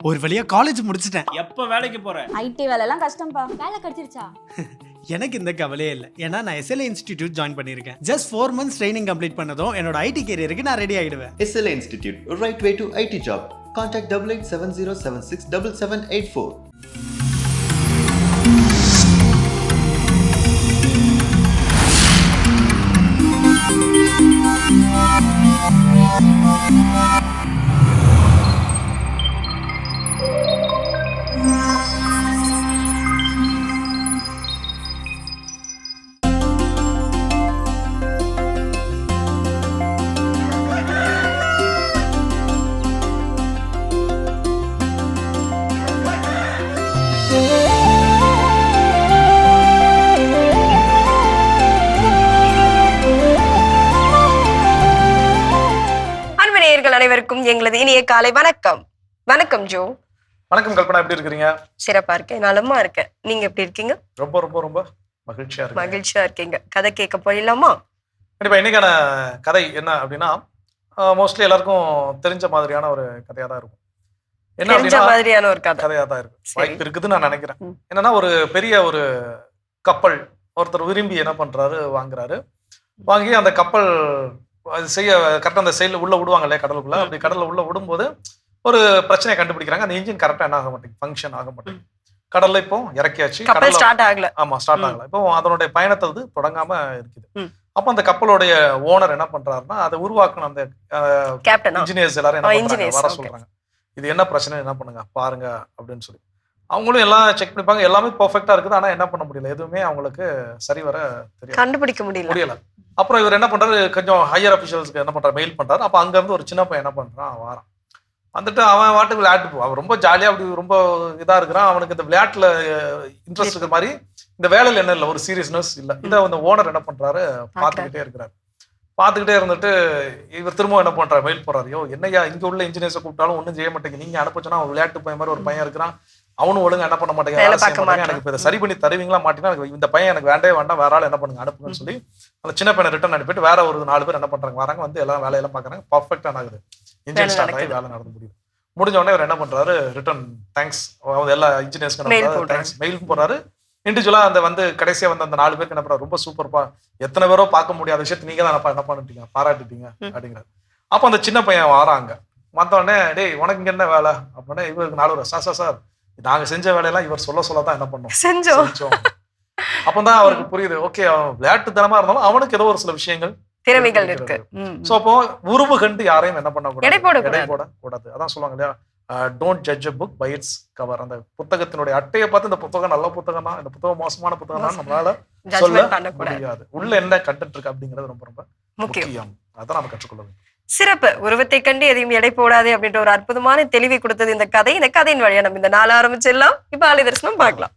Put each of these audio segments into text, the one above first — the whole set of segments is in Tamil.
ஒரு வழியா காலேஜ் முடிச்சிட்டேன். எப்ப வேலைக்கு போற? ஐடி வேலைலாம் கஷ்டம்பா. வேலை கிடைச்சிருச்சா? எனக்கு இந்த கவலையே இல்லை, ஏன்னா நான் SLA இன்ஸ்டிடியூட் ஜாயின் பண்ணியிருக்கேன். ஜஸ்ட் 4 months ட்ரைனிங் கம்ப்ளீட் பண்ணதும் என்னோட ஐடி கேரியருக்கு நான் ரெடி ஆயிடுவேன். SLA Institute, a right way to IT job. Contact 8870767784. அனைவருக்கும் எங்களது இனிய காலை வணக்கம். வணக்கம் ஜோ. வணக்கம் கல்பனா, எப்படி இருக்கீங்க? சிறப்பா இருக்கேன், நலமா இருக்கேன். நீங்க எப்படி இருக்கீங்க? ரொம்ப ரொம்ப ரொம்ப மகிழ்ச்சியா இருக்கீங்க. கதை கேட்க போயிடலாமா? கண்டிப்பா. இன்னைக்கான கதை என்ன அப்படின்னா, மோஸ்ட்லி எல்லாருக்கும் தெரிஞ்ச மாதிரியான ஒரு கதையா தான் இருக்கும். என்ன தெரிஞ்ச மாதிரியான ஒரு கதையா தான் இருக்கும், வாய்ப்பு இருக்குதுன்னு நான் நினைக்கிறேன். என்னன்னா, ஒரு பெரிய ஒரு கப்பல் ஒருத்தர் விரும்பி என்ன பண்றாரு, வாங்கி அந்த கப்பல் அது செய்ய கரெக்டாக அந்த சைடில் உள்ள விடுவாங்க இல்லையா கடலுக்குள்ள. அப்படி கடலில் உள்ள விடும்போது ஒரு பிரச்சனையை கண்டுபிடிக்கிறாங்க. அந்த இன்ஜின் கரெக்டாக என்ன ஆக மாட்டேங்குது, ஃபங்க்ஷன் ஆக மாட்டேங்குது. கடல்ல இப்போ இறக்கியாச்சு, ஸ்டார்ட் ஆகல. ஸ்டார்ட் ஆகல. இப்போ அதனுடைய பயணத்தை வந்து தொடங்காம இருக்குது. அப்போ அந்த கப்பலுடைய ஓனர் என்ன பண்றாருன்னா, அதை உருவாக்குன அந்த இன்ஜினியர்ஸ் எல்லாரும் என்ன பண்றாங்க, வர சொல்றாங்க. இது என்ன பிரச்சனை, என்ன பண்ணுங்க பாருங்க அப்படின்னு சொல்லி. அவங்களும் எல்லாம் செக் பண்ணிப்பாங்க. எல்லாமே பெர்ஃபெக்டா இருக்குது. ஆனா என்ன பண்ண முடியல, எதுவுமே அவங்களுக்கு சரிவர தெரியும், கண்டுபிடிக்க முடியல. அப்புறம் இவர் என்ன பண்றாரு, கொஞ்சம் ஹையர் அபிஷியல்ஸ்க்கு என்ன பண்றாரு, மெயில் பண்றாரு. அப்ப அங்க இருந்து ஒரு சின்ன பையன் என்ன பண்றான், வாரான். வந்துட்டு அவன் வாட்டுக்கு விளையாட்டு, அவன் ரொம்ப ஜாலியா அப்படி ரொம்ப இதா இருக்கிறான். அவனுக்கு இந்த விளையாட்டுல இன்ட்ரெஸ்ட் இருக்கிற மாதிரி இந்த வேலையில என்ன இல்லை, ஒரு சீரியஸ்னஸ் இல்லை. இதை அந்த ஓனர் என்ன பண்றாரு, பார்த்துக்கிட்டே இருக்கிறாரு. பார்த்துக்கிட்டே இருந்துட்டு இவர் திரும்ப என்ன பண்றாரு, மெயில் போடுறாரு. யோ என்னையா, இங்க உள்ள இன்ஜினியர்ஸை கூப்பிட்டாலும் ஒன்றும் செய்ய மாட்டேங்க, நீங்க அனுப்பிச்சோன்னா அவன் விளையாட்டு பையன் மாதிரி ஒரு பையன் இருக்கிறான், அவனும் ஒழுங்கு என்ன பண்ண மாட்டேங்க, எனக்கு இப்போ இதை சரி பண்ணி தருவீங்களா மாட்டீங்கன்னா, எனக்கு இந்த பையன் எனக்கு வேண்டவே வேண்டாம், வேற ஆள் என்ன பண்ணுங்க அனுப்புங்கன்னு சொல்லி அந்த சின்ன பையனை ரிட்டர்ன் அனுப்பிட்டு வேற ஒரு 4 பேர் என்ன பண்றாங்க, வராங்க. வந்து எல்லாம் வேலையெல்லாம் பாக்குறாங்க. பர்ஃபெக்டா ஆகுது, இன்ஜின் ஸ்டார்ட் ஆகி வேலை நடந்து முடியுது. முடிஞ்ச உடனே அவர் என்ன பண்றாரு, ரிட்டர்ன் தேங்க்ஸ் எல்லா இன்ஜினியர்ஸ்க்கு தேங்க்ஸ் மெயில் போறாரு. இண்டிவிஜுவலா அந்த வந்து கடைசியா வந்து அந்த 4 பேருக்கு என்ன பண்றாரு, ரொம்ப சூப்பர்ப்பா, எத்தனை பேரோ பார்க்க முடியாத விஷயத்தை நீங்க தான் என்ன பண்ணிட்டீங்க, பாராட்டிட்டீங்க அப்படிங்கிறாரு. அப்போ அந்த சின்ன பையன் வராங்க. மற்றவொடனே, டேய் உனக்கு இங்க என்ன வேலை அப்படின்னா, இவருக்கு 4 பேர், சார் நாங்க செஞ்ச வேலையெல்லாம் இவர் சொல்லதான் என்ன பண்ணோம், செஞ்சோம். அப்பதான் அவருக்கு புரியுது, ஓகே அவன் விளையாட்டுத்தனமா இருந்தாலும் அவனுக்கு ஏதோ ஒரு சில விஷயங்கள் திறமைகள் இருக்கு. சோ அப்போ உருவு கண்டு யாரையும் என்ன பண்ணக்கூடாது, எடை போடக்கூடாது. அதான் சொல்லுவாங்க இல்லையா, don't judge a book by its cover. அந்த புத்தகத்தினுடைய அட்டையை பார்த்து இந்த புத்தகம் நல்ல புத்தகம் தான், இந்த புத்தகம் மோசமான புத்தகம் தான் நம்மளால சொல்ல முடியாது. உள்ள என்ன கண்டென்ட் இருக்கு அப்படிங்கிறது ரொம்ப ரொம்ப முக்கியம். அதான் நம்ம கற்றுக்கொள்ள வேண்டும். சிறப்பு. உருவத்தை கண்டு எதையும் எடை போடாது அப்படின்ற ஒரு அற்புதமான தெளிவை கொடுத்தது இந்த கதை. இந்த கதையின் வழியா நம்ம இந்த நாள் ஆரம்பிச்சிடலாம். இப்ப ஆலை தரிசனம் பார்க்கலாம்.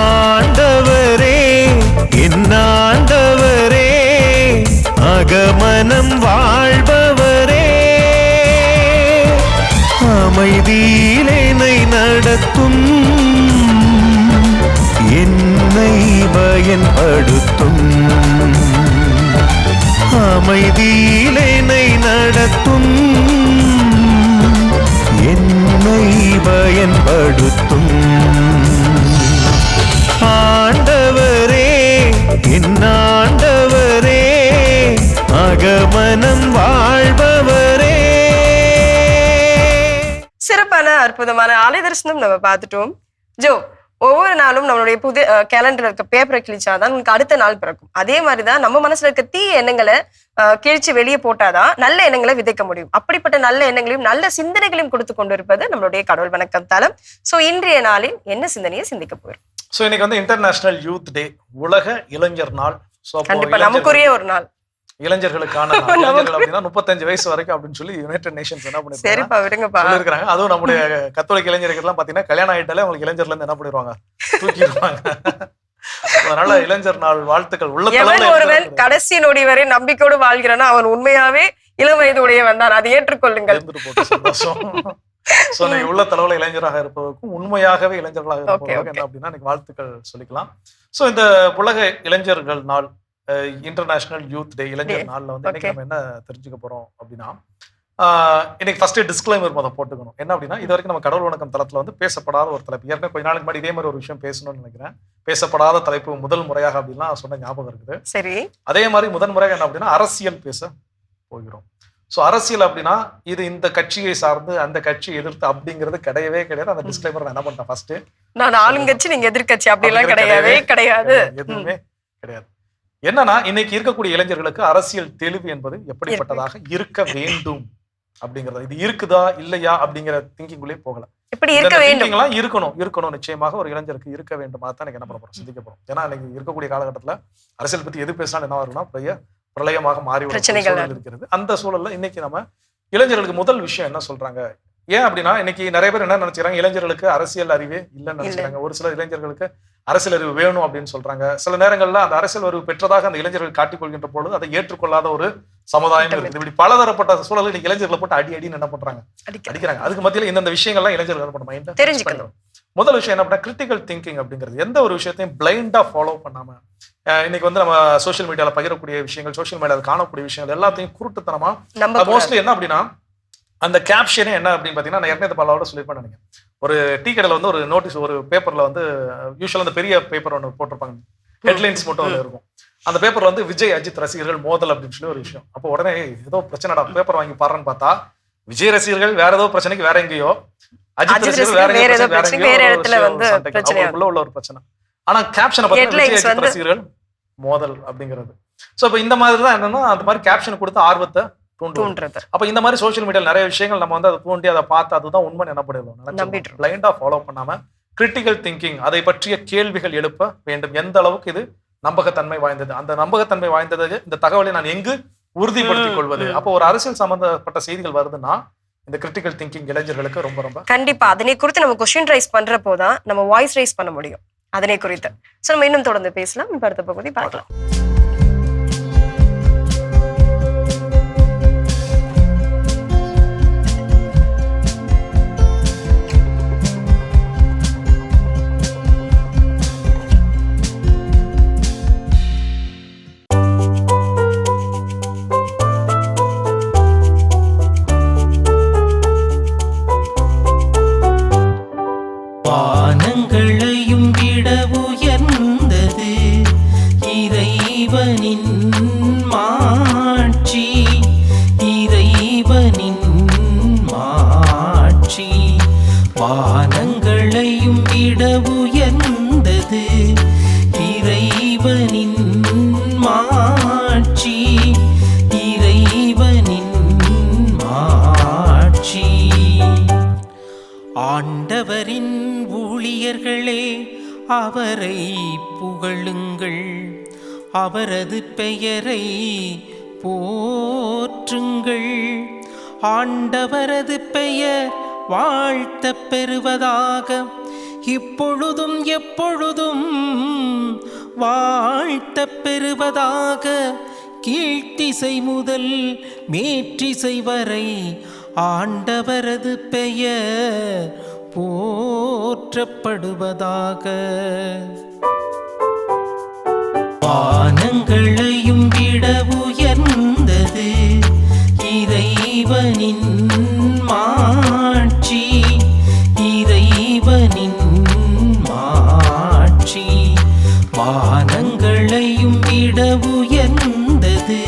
ஆண்டவரே, என் ஆண்டவரே, அகமனம் வாழ்பவரே, அமைதியில் என்னை நடத்தும், என்னை பயன்படுத்தும், அமைதியில் என்னை நடத்தும், என்னை பயன்படுத்தும். ஆண்டவரே, என் ஆண்டவரே, அகமனம் வாழ்பவரே. சிறப்பான அற்புதமான ஆலை தரிசனம் நம்ம பார்த்துட்டோம். ஜோ, ஒவ்வொரு நாளும் நம்மளுடைய புதிய கேலண்டர்ல இருக்க பேப்பரை கிழிச்சாதான் உங்களுக்கு அடுத்த நாள் பிறக்கும். அதே மாதிரிதான் நம்ம மனசுல இருக்க தீய எண்ணங்களை கிழிச்சு வெளியே போட்டாதான் நல்ல எண்ணங்களை விதைக்க முடியும். அப்படிப்பட்ட நல்ல எண்ணங்களையும் நல்ல சிந்தனைகளையும் கொடுத்து கொண்டு இருப்பது நம்மளுடைய கடவுள் வணக்கம் தளம். சோ இன்றைய நாளில் என்ன சிந்தனையை சிந்திக்க போறோம்? சோ இன்னைக்கு வந்து இன்டர்நேஷனல் யூத் டே, உலக இளைஞர் நாள். கண்டிப்பா நமக்குரிய ஒரு நாள், இளைஞர்களுக்கான இளைஞர்கள் அப்படின்னா 35 வயசு வரைக்கும் அப்படின்னு சொல்லி யுனைடெட் நேஷன்ஸ் என்ன பண்ணிருக்காங்க. அதுவும் நம்முடைய கத்தோலிக்க இளைஞர்கள் எல்லாம் பாத்தீங்கன்னா கல்யாணம் ஆயிட்டாலே அவங்களுக்கு இளைஞர்ல இருந்து என்ன பண்ணிடுவாங்க, தூக்கிடுவாங்க. அதனால இளைஞர் நாள் வாழ்த்துக்கள். ஒருவன் கடைசி நொடி வரை நம்பிக்கையோடு வாழ்கிறானா அவன் உண்மையாவே இளம் வயது உடையவன் தான், அதை ஏற்றுக்கொள்ளுங்கள். ஸோ இன்னைக்கு உள்ள தளவுல இளைஞராக இருப்பதற்கும் உண்மையாகவே இளைஞர்களாக இருப்பதற்கும் என்ன அப்படின்னா இன்னைக்கு வாழ்த்துக்கள் சொல்லிக்கலாம். ஸோ இந்த உலக இளைஞர்கள் நாள், இன்டர்நேஷனல் யூத் டே, இளைஞர் நாள்ல வந்து இன்னைக்கு நம்ம என்ன தெரிஞ்சுக்க போறோம் அப்படின்னா, இன்னைக்கு ஃபர்ஸ்ட் டிஸ்க்ளைமர் போட்டுக்கணும். என்ன அப்படின்னா, இது வரைக்கும் நம்ம கடவுள் வணக்கம் தளத்துல வந்து பேசப்படாத ஒரு தலைப்பு, ஏற்கனவே கொஞ்ச நாளைக்கு முன்னாடி இதே மாதிரி ஒரு விஷயம் பேசணும்னு நினைக்கிறேன். பேசப்படாத தலைப்பு முதல் முறையாக அப்படின்னா சொன்ன ஞாபகம் இருக்குது. சரி, அதே மாதிரி முதன் முறையாக என்ன அப்படின்னா அரசியல் பேச போகிறோம். ஸோ அரசியல் அப்படின்னா இது இந்த கட்சியை சார்ந்து அந்த கட்சியை எதிர்த்து அப்படிங்கிறது கிடையவே கிடையாது. அந்த டிஸ்க்ளைமர் நான் என்ன பண்ணிட்டேன் ஃபர்ஸ்ட், நான் ஆளுங்கட்சி நீங்க எதிர்கட்சி அப்படி எல்லாம் கிடையாது, எதுவுமே கிடையாது. என்னன்னா இன்னைக்கு இருக்கக்கூடிய இளைஞர்களுக்கு அரசியல் தெளிவு என்பது எப்படிப்பட்டதாக இருக்க வேண்டும் அப்படிங்கறது, இது இருக்குதா இல்லையா அப்படிங்கிற திங்கிங்குள்ளே போகல. எப்படி இருக்க வேண்டும், இருக்கணும் நிச்சயமாக ஒரு இளைஞருக்கு இருக்க வேண்டும். அதான் என்ன பண்ண போறோம், சிந்திக்க போறோம். ஏன்னா இன்னைக்கு இருக்கக்கூடிய காலகட்டத்துல அரசியல் பத்தி எது பேசினாலும் என்ன வரும்னா பிரளயமாக மாறி இருக்கிறது. அந்த சூழல்ல இன்னைக்கு நம்ம இளைஞர்களுக்கு முதல் விஷயம் என்ன சொல்றாங்க, ஏன் அப்படின்னா இன்னைக்கு நிறைய பேர் என்ன நினைச்சுக்கிறாங்க, இளைஞர்களுக்கு அரசியல் அறிவே இல்லைன்னு நினைச்சுக்கிறாங்க. ஒரு சில இளைஞர்களுக்கு அரசியல் அறிவு வேணும் அப்படின்னு சொல்றாங்க. சில நேரங்கள்ல அந்த அரசியல் அறிவு பெற்றதாக அந்த இளைஞர்கள் காட்டிக் கொள்கின்ற பொழுது அதை ஏற்றுக்கொள்ளாத ஒரு சமுதாயம் இருக்குது. இப்படி பலதரப்பட்ட சூழல் இன்னைக்கு இளைஞர்களை போட்டு அடின்னு என்ன பண்றாங்க, அடிக்கிறாங்க. அதுக்கு மத்தியில இந்த விஷயங்கள்லாம் இளைஞர்கள் என்ன பண்ணுவாங்க தெரிஞ்சுக்கணும். முதல் விஷயம் என்ன பண்ணா கிரிட்டிக்கல் திங்கிங் அப்படிங்கிறது. எந்த ஒரு விஷயத்தையும் பிளைண்டா ஃபாலோ பண்ணாம, இன்னைக்கு வந்து நம்ம சோசியல் மீடியால பகிரக்கூடிய விஷயங்கள், சோசியல் மீடியால காணக்கூடிய விஷயங்கள் எல்லாத்தையும் குருட்டுத்தனமா, மோஸ்ட்லி என்ன அப்படின்னா அந்த கேப்ஷனே என்ன அப்படின்னு பாத்தீங்கன்னா, நான் ஏற்கனவே பலவோட சொல்லியிருப்பேன் நினைக்கிறேன். ஒரு டீ கடையில வந்து ஒரு நோட்டீஸ், ஒரு பேப்பர்ல வந்து யூஸ்வலா அந்த பெரிய பேப்பர் ஒன்று போட்டிருப்பாங்க, ஹெட்லைன்ஸ் மட்டும் இருக்கும். அந்த பேப்பர்ல வந்து விஜய் அஜித் ரசிகர்கள் மோதல் அப்படின்னு சொல்லி ஒரு விஷயம். அப்போ உடனே ஏதோ பிரச்சனைடா, பேப்பர் வாங்கி பாருன்னு பார்த்தா விஜய் ரசிகர்கள் வேற ஏதோ பிரச்சனைக்கு வேற எங்கேயோ, அஜித் ரசிகர்கள் வேற இடத்துல வந்து உள்ள ஒரு பிரச்சனை. ஆனா கேப்ஷனை பார்த்தா விஜய் அஜித் ரசிகர்கள் மோதல் அப்படிங்கிறது. சோ இப்ப இந்த மாதிரி தான் என்னன்னா அந்த மாதிரி கேப்ஷன் கொடுத்து ஆர்வத்தை தூண்டுறது. அப்ப இந்த மாதிரி சோசியல் மீடியால நிறைய விஷயங்கள் நம்ம வந்து அதை தூண்டி அதை பார்த்து அதுதான் உண்மை என்ன பண்ணிடுவோம், பிளைண்டா ஃபாலோ பண்ணாம கிரிட்டிக்கல் திங்கிங், அதை பற்றிய கேள்விகள் எழுப்ப வேண்டும். எந்த அளவுக்கு இது நம்பகத்தன்மை வாய்ந்தது, அந்த நம்பகத்தன்மை வாய்ந்தது இந்த தகவலை நான் எங்கு உறுதிப்படுத்திக் கொள்வது. அப்போ ஒரு அரசியல் சம்பந்தப்பட்ட செய்திகள் வருதுன்னா இந்த கிரிட்டிக்கல் திங்கிங் இளைஞர்களுக்கு ரொம்ப ரொம்ப கண்டிப்பா அதனை குறித்து நம்ம கொஸ்டின் ரைஸ் பண்றப்போதான் நம்ம வாய்ஸ் ரைஸ் பண்ண முடியும் அதனை குறித்து. சோ நம்ம இன்னும் தொடர்ந்து பேசலாம். அடுத்த பகுதி பார்க்கலாம். வானங்களையும் விட உயர்ந்தது இறைவனின் மாட்சி, இறைவனின் மாட்சி. வானங்களையும் விட உயர்ந்தது இறைவனின் மாட்சி, இறைவனின் மாட்சி. ஆண்டவரின் ஊழியர்களே அவரை புகழுங்கள், அவரது பெயரை போற்றுங்கள். ஆண்டவரது பெயர் வாழ்த்தப் பெறுவதாக, இப்பொழுதும் எப்பொழுதும் வாழ்த்தப் பெறுவதாக. கீழ்த்திசை முதல் மேற்றிசை வரை ஆண்டவரது பெயர் போற்றப்படுவதாக. வானங்களையும் விட உயர்ந்தது இறைவனின் மாட்சி, இறைவனின் மாட்சி. வானங்களையும் விட உயர்ந்தது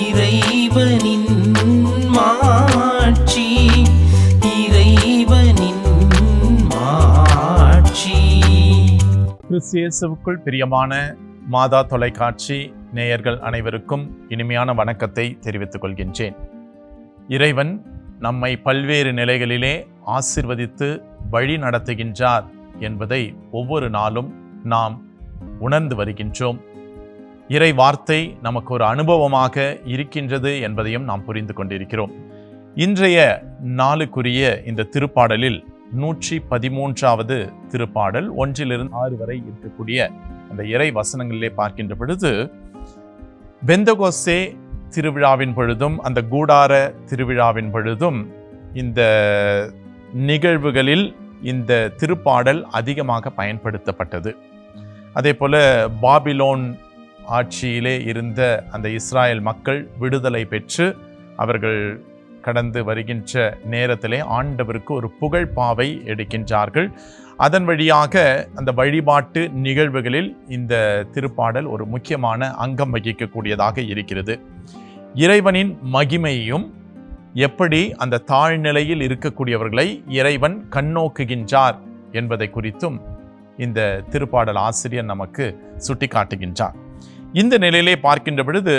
இறைவனின் மாட்சி, இறைவனின் மாட்சி. கிறிஸ்து இயேசுவுக்குள் பிரியமான மாதா தொலைக்காட்சி நேயர்கள் அனைவருக்கும் இனிமையான வணக்கத்தை தெரிவித்துக் கொள்கின்றேன். இறைவன் நம்மை பல்வேறு நிலைகளிலே ஆசீர்வதித்து வழி நடத்துகின்றார் என்பதை ஒவ்வொரு நாளும் நாம் உணர்ந்து வருகின்றோம். இறை வார்த்தை நமக்கு ஒரு அனுபவமாக இருக்கின்றது என்பதையும் நாம் புரிந்து கொண்டிருக்கிறோம். இன்றைய நாளுக்குரிய இந்த திருப்பாடலில் 113வது திருப்பாடல் 1 6 வரை இருக்கக்கூடிய அந்த இறை வசனங்களிலே பார்க்கின்ற பொழுது, பெந்தகோஸ்தே திருவிழாவின் பொழுதும் அந்த கூடார திருவிழாவின் பொழுதும் இந்த நிகழ்வுகளில் இந்த திருப்பாடல் அதிகமாக பயன்படுத்தப்பட்டது. அதே போல பாபிலோன் ஆட்சியிலே இருந்த அந்த இஸ்ராயல் மக்கள் விடுதலை பெற்று அவர்கள் கடந்து வருகின்ற நேரத்திலே ஆண்டவருக்கு ஒரு புகழ்பாவை எடுக்கின்றார்கள். அதன் வழியாக அந்த வழிபாட்டு நிகழ்வுகளில் இந்த திருப்பாடல் ஒரு முக்கியமான அங்கம் வகிக்கக்கூடியதாக இருக்கிறது. இறைவனின் மகிமையும் எப்படி அந்த தாழ்நிலையில் இருக்கக்கூடியவர்களை இறைவன் கண்ணோக்குகின்றார் என்பதை குறித்தும் இந்த திருப்பாடல் ஆசிரியர் நமக்கு சுட்டிக்காட்டுகின்றார். இந்த நிலையிலே பார்க்கின்ற பொழுது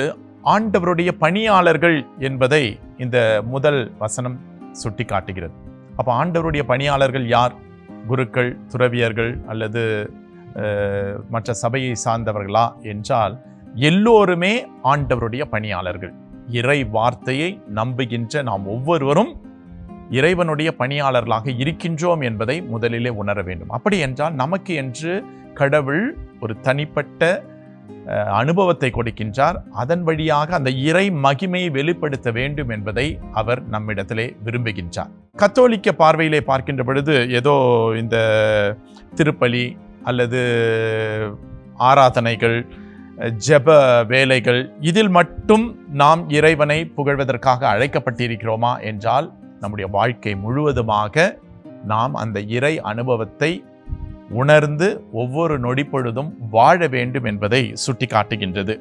ஆண்டவருடைய பணியாளர்கள் என்பதை இந்த முதல் வசனம் சுட்டி காட்டுகிறது. அப்போ ஆண்டவருடைய பணியாளர்கள் யார்? குருக்கள், துறவியர்கள் அல்லது மற்ற சபையை சார்ந்தவர்களா என்றால் எல்லோருமே ஆண்டவருடைய பணியாளர்கள். இறை வார்த்தையை நம்புகின்ற நாம் ஒவ்வொருவரும் இறைவனுடைய பணியாளர்களாக இருக்கின்றோம் என்பதை முதலிலே உணர வேண்டும். அப்படி என்றால் நமக்கு என்று கடவுள் ஒரு தனிப்பட்ட அனுபவத்தை கொடுக்கின்றார். அதன் வழியாக அந்த இறை மகிமையை வெளிப்படுத்த வேண்டும் என்பதை அவர் நம்மிடத்திலே விரும்புகின்றார். கத்தோலிக்க பார்வையிலே பார்க்கின்ற பொழுது ஏதோ இந்த திருப்பலி அல்லது ஆராதனைகள், ஜெப வேலைகள், இதில் மட்டும் நாம் இறைவனை புகழ்வதற்காக அழைக்கப்பட்டிருக்கிறோமா என்றால் நம்முடைய வாழ்க்கை முழுவதுமாக நாம் அந்த இறை அனுபவத்தை உணர்ந்து ஒவ்வொரு நொடிப்பொழுதும் வாழ வேண்டும் என்பதை சுட்டி காட்டுகின்றது.